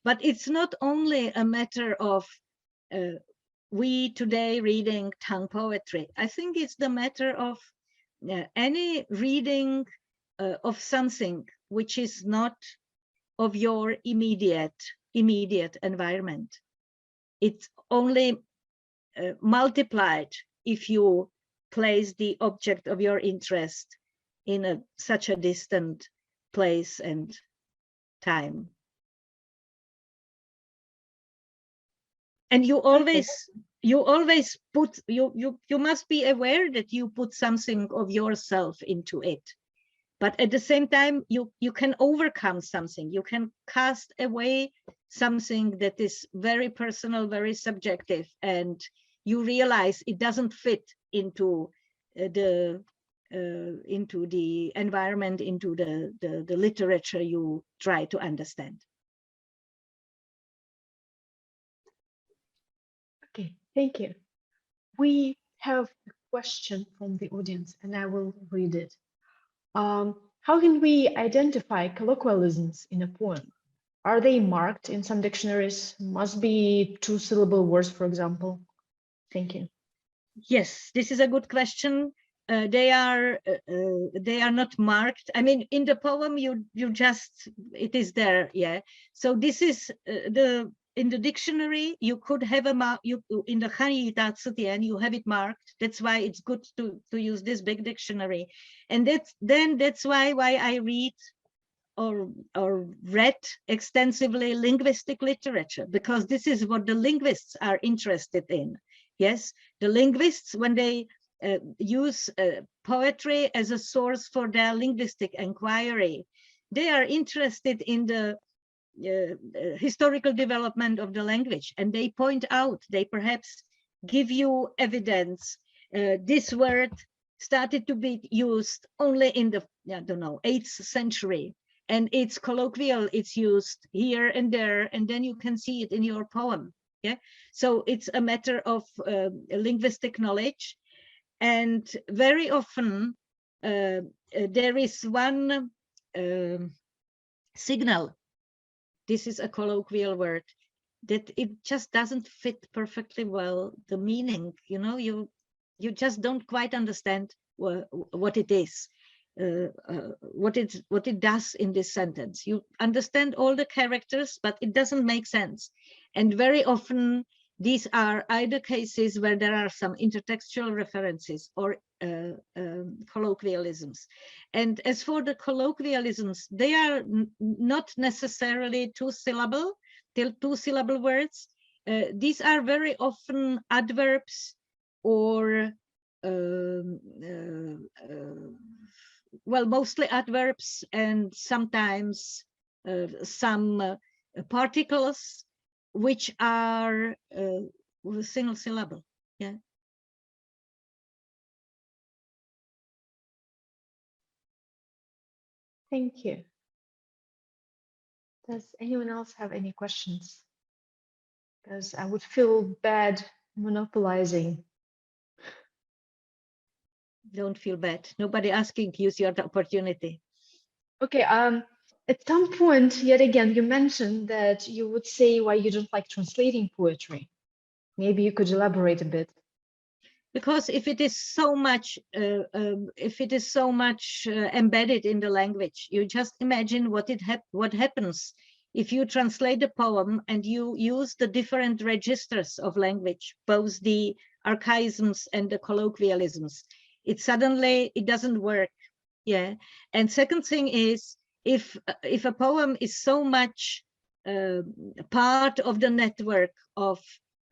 But it's not only a matter of we today reading tongue poetry. I think it's the matter of any reading of something which is not of your immediate environment. It's only multiplied if you place the object of your interest in such a distant place and time. And you always put, you must be aware that you put something of yourself into it. But at the same time, you can overcome something. You can cast away something that is very personal, very subjective, and you realize it doesn't fit into the environment, into the literature you try to understand. Okay, thank you. We have a question from the audience, and I will read it. How can we identify colloquialisms in a poem? Are they marked in some dictionaries? Must be two-syllable words, for example. Thank you. Yes, this is a good question. They are not marked. I mean, in the poem, you just, it is there, yeah. So this is in the dictionary, you could have a mark. In the Hanyi you have it marked. That's why it's good to use this big dictionary, and that's why I read or read extensively linguistic literature, because this is what the linguists are interested in. Yes, the linguists, when they use poetry as a source for their linguistic inquiry, they are interested in the historical development of the language, and they point out, they perhaps give you evidence. This word started to be used only in the, I don't know, 8th century, and it's colloquial, it's used here and there, and then you can see it in your poem. Yeah, so it's a matter of linguistic knowledge, and very often there is one signal. This is a colloquial word that it just doesn't fit perfectly well the meaning. You know, you just don't quite understand what it is. What it does in this sentence. You understand all the characters, but it doesn't make sense. And very often these are either cases where there are some intertextual references or colloquialisms. And as for the colloquialisms, they are not necessarily two-syllable words. These are very often adverbs or well, mostly adverbs, and sometimes some particles which are single syllable. Yeah. Thank you. Does anyone else have any questions? Because I would feel bad monopolizing. Don't feel bad. Nobody asking, use your opportunity. Okay, at some point, yet again, you mentioned that you would say why you don't like translating poetry. Maybe you could elaborate a bit. Because if it is so much, embedded in the language, you just imagine what happens if you translate a poem and you use the different registers of language, both the archaisms and the colloquialisms. It doesn't work. Yeah. And second thing is, if a poem is so much part of the network of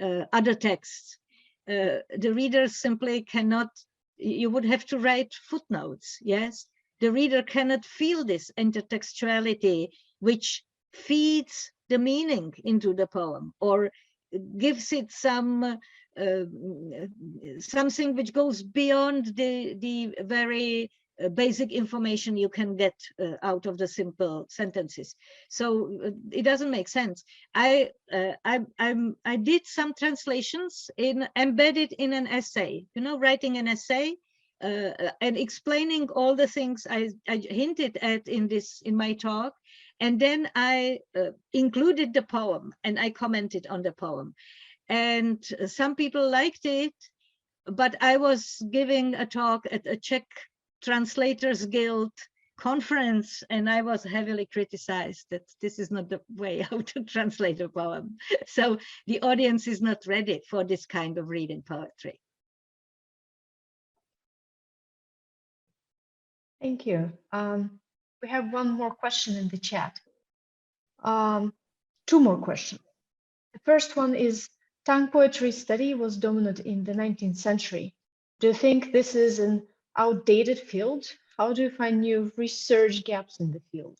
other texts, the reader simply cannot, you would have to write footnotes. Yes, the reader cannot feel this intertextuality which feeds the meaning into the poem or gives it some something which goes beyond the very basic information you can get out of the simple sentences. So it doesn't make sense. I did some translations embedded in an essay. You know, writing an essay, and explaining all the things I hinted at in my talk. And then I included the poem and I commented on the poem. And some people liked it, but I was giving a talk at a Czech Translators Guild conference, and I was heavily criticized that this is not the way how to translate a poem. So the audience is not ready for this kind of reading poetry. Thank you. We have one more question in the chat. Two more questions. The first one is, tongue poetry study was dominant in the 19th century. Do you think this is an outdated field? How do you find new research gaps in the field?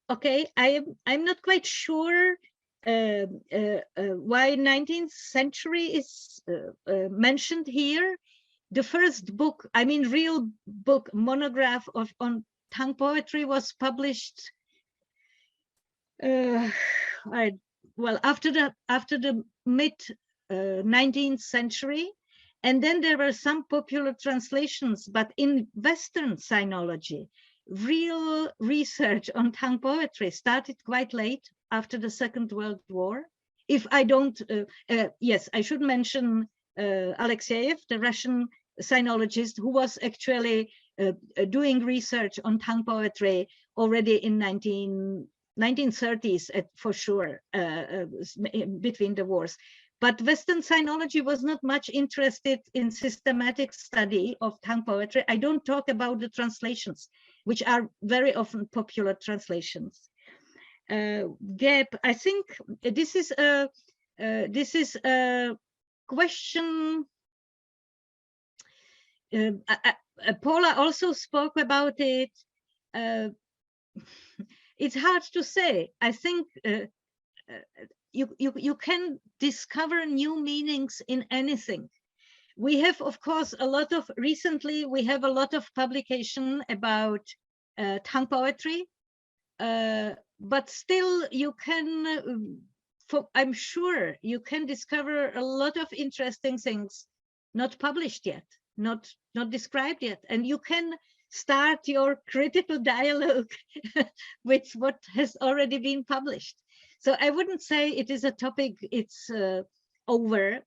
Okay, I'm not quite sure why 19th century is mentioned here. The first book, I mean real book, monograph on tongue poetry was published after the mid 19th century, and then there were some popular translations, but in Western synology, real research on tongue poetry started quite late after the Second World War. If I don't, yes, I should mention Alexeyev, the Russian sinologist, who was actually doing research on tongue poetry already in 1930s, for sure, between the wars. But Western sinology was not much interested in systematic study of tongue poetry. I don't talk about the translations, which are very often popular translations. Gap, I think this is a question. Paula also spoke about it. It's hard to say. I think you can discover new meanings in anything. We have, of course, recently we have a lot of publication about tongue poetry, but still you can, I'm sure you can discover a lot of interesting things not published yet, not described yet, and you can start your critical dialogue with what has already been published. So I wouldn't say it is a topic it's over,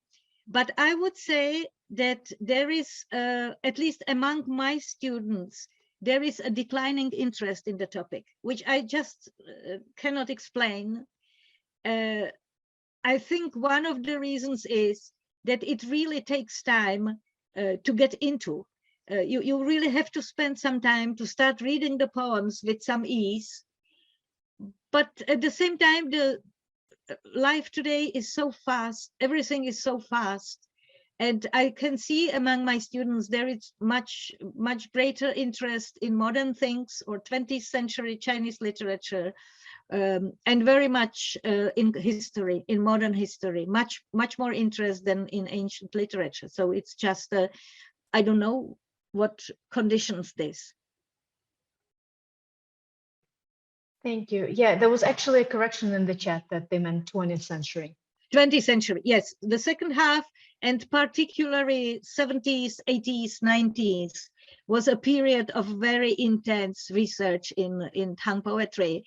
but I would say that there is, at least among my students, there is a declining interest in the topic, which I just cannot explain. I think one of the reasons is that it really takes time to get into. You really have to spend some time to start reading the poems with some ease. But at the same time, the life today is so fast, everything is so fast. And I can see among my students, there is much greater interest in modern things or 20th century Chinese literature, and very much in history, in modern history, much more interest than in ancient literature. So it's just, I don't know what conditions this. Thank you. Yeah, there was actually a correction in the chat that they meant 20th century. 20th century, yes. The second half, and particularly 70s, 80s, 90s, was a period of very intense research in tongue poetry.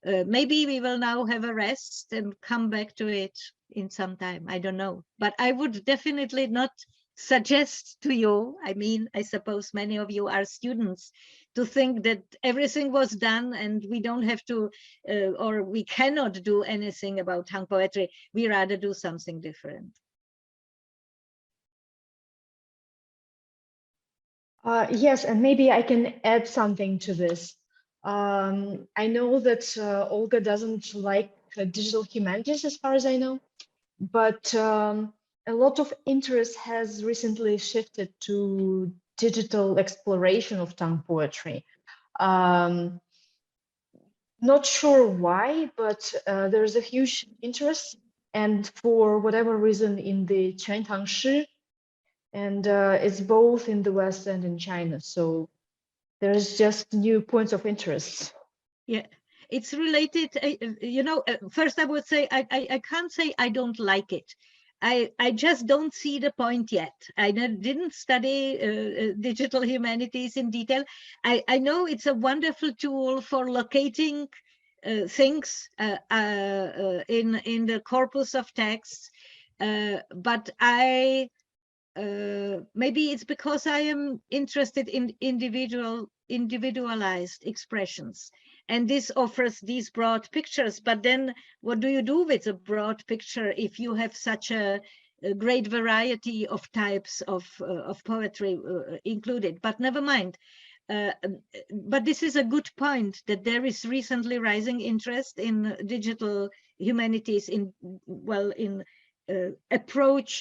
Maybe we will now have a rest and come back to it in some time. I don't know. But I would definitely not suggest to you, I mean, I suppose many of you are students, to think that everything was done and we don't have to, or we cannot do anything about tongue poetry. We rather do something different. Yes, and maybe I can add something to this. I know that Olga doesn't like digital humanities, as far as I know, but a lot of interest has recently shifted to digital exploration of tongue poetry. Not sure why, but there's a huge interest, and for whatever reason in the Quantang Shi, and it's both in the West and in China. So there's just new points of interest. Yeah, it's related, you know, first I would say, I can't say I don't like it. I just don't see the point yet. I didn't study digital humanities in detail. I know it's a wonderful tool for locating things in the corpus of texts, but maybe it's because I am interested in individualized expressions, and this offers these broad pictures. But then what do you do with a broad picture if you have such a great variety of types of poetry included? But never mind. But this is a good point, that there is recently rising interest in digital humanities, in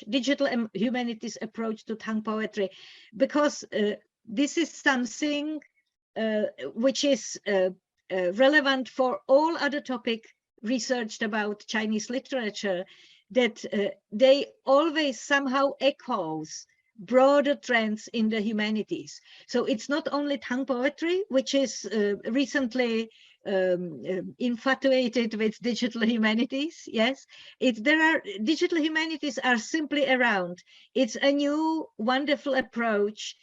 digital humanities approach to tongue poetry, because this is something which is relevant for all other topic researched about Chinese literature, that they always somehow echoes broader trends in the humanities. So it's not only tongue poetry, which is recently infatuated with digital humanities. Yes, digital humanities are simply around. It's a new wonderful approach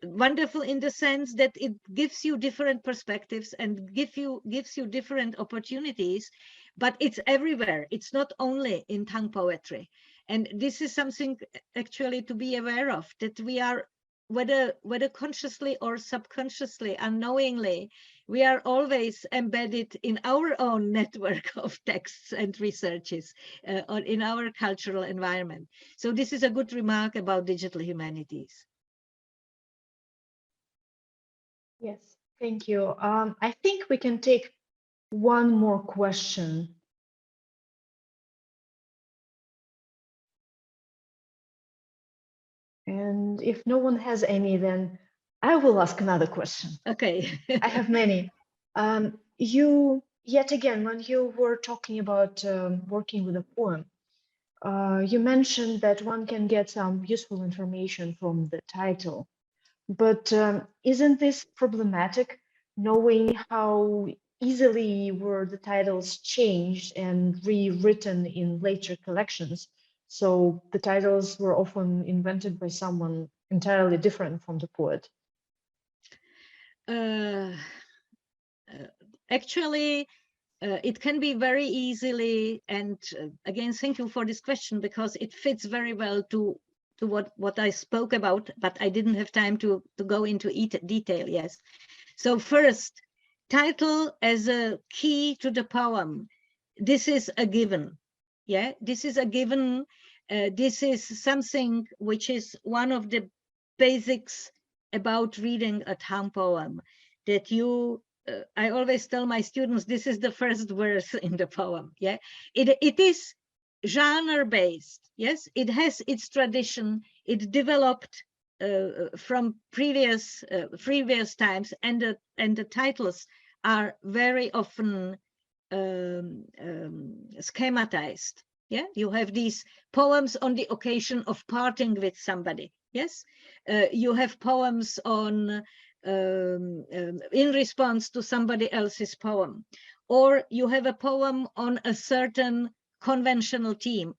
wonderful in the sense that it gives you different perspectives and gives you different opportunities, but it's everywhere. It's not only in tongue poetry. And this is something actually to be aware of, that we are, whether consciously or subconsciously, unknowingly, we are always embedded in our own network of texts and researches or in our cultural environment. So this is a good remark about digital humanities. Yes, thank you. I think we can take one more question. And if no one has any, then I will ask another question. Okay. I have many. Yet again, when you were talking about working with a poem, you mentioned that one can get some useful information from the title. But isn't this problematic, knowing how easily were the titles changed and rewritten in later collections? So the titles were often invented by someone entirely different from the poet. Actually, it can be very easily, and again, thank you for this question, because it fits very well to what I spoke about, but I didn't have time to go into detail. Yes. So first, title as a key to the poem. This is a given. Yeah, this is a given. This is something which is one of the basics about reading a tongue poem, that you I always tell my students, this is the first verse in the poem. Yeah, it is genre based. Yes, it has its tradition. It developed from previous times, and the titles are very often schematized. Yeah, you have these poems on the occasion of parting with somebody. Yes, you have poems on in response to somebody else's poem, or you have a poem on a certain conventional theme.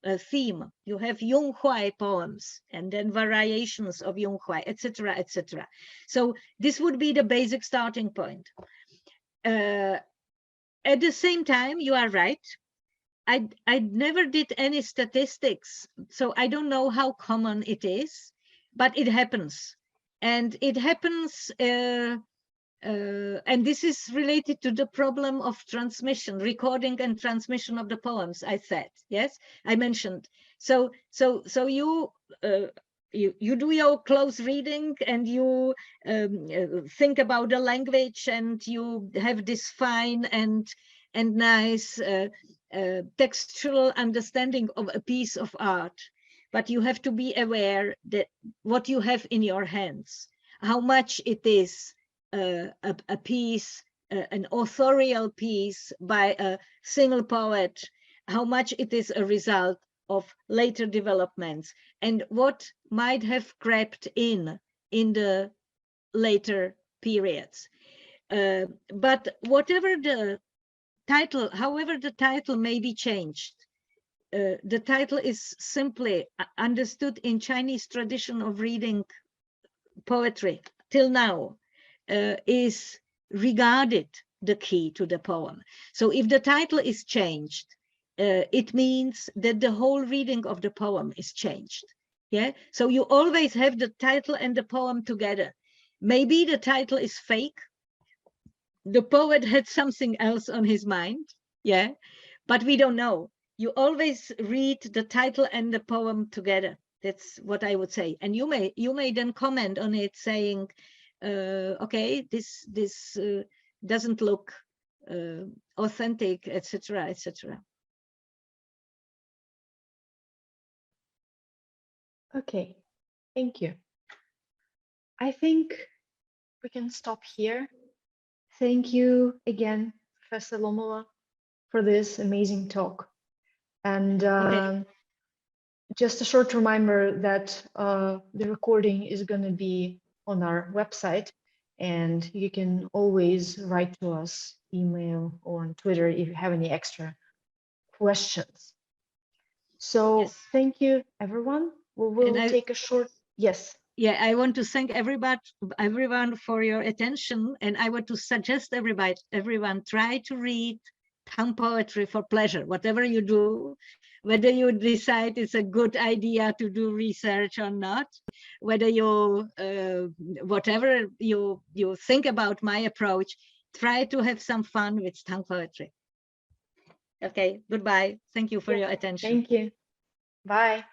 You have Yunhuai poems and then variations of Yunhuai, etc., etc. So this would be the basic starting point. At the same time, you are right. I never did any statistics, so I don't know how common it is, but it happens. And it happens, and this is related to the problem of transmission, recording and transmission of the poems, I said. Yes, I mentioned. So you do your close reading, and you think about the language, and you have this fine and nice textual understanding of a piece of art. But you have to be aware that what you have in your hands, how much it is a piece, an authorial piece by a single poet, how much it is a result of later developments, and what might have crept in the later periods. But whatever the title, however the title may be changed, the title is simply understood in Chinese tradition of reading poetry till now, is regarded the key to the poem. So if the title is changed, it means that the whole reading of the poem is changed. Yeah, so you always have the title and the poem together. Maybe the title is fake. The poet had something else on his mind. Yeah, but we don't know. You always read the title and the poem together. That's what I would say. And you may then comment on it, saying, okay, this doesn't look authentic, etc., etc. Okay, thank you. I think we can stop here. Thank you again, Professor Lomová, for this amazing talk. And Okay. just a short reminder that the recording is going to be on our website, and you can always write to us, email or on Twitter if you have any extra questions. So Yes. thank you, everyone. We will take a short, yes. Yeah, I want to thank everyone for your attention, and I want to suggest everyone try to read Tang poetry for pleasure, whatever you do, whether you decide it's a good idea to do research or not, whether you whatever you think about my approach, try to have some fun with Tang poetry. Okay, goodbye. Thank you for your attention. Thank you. Bye.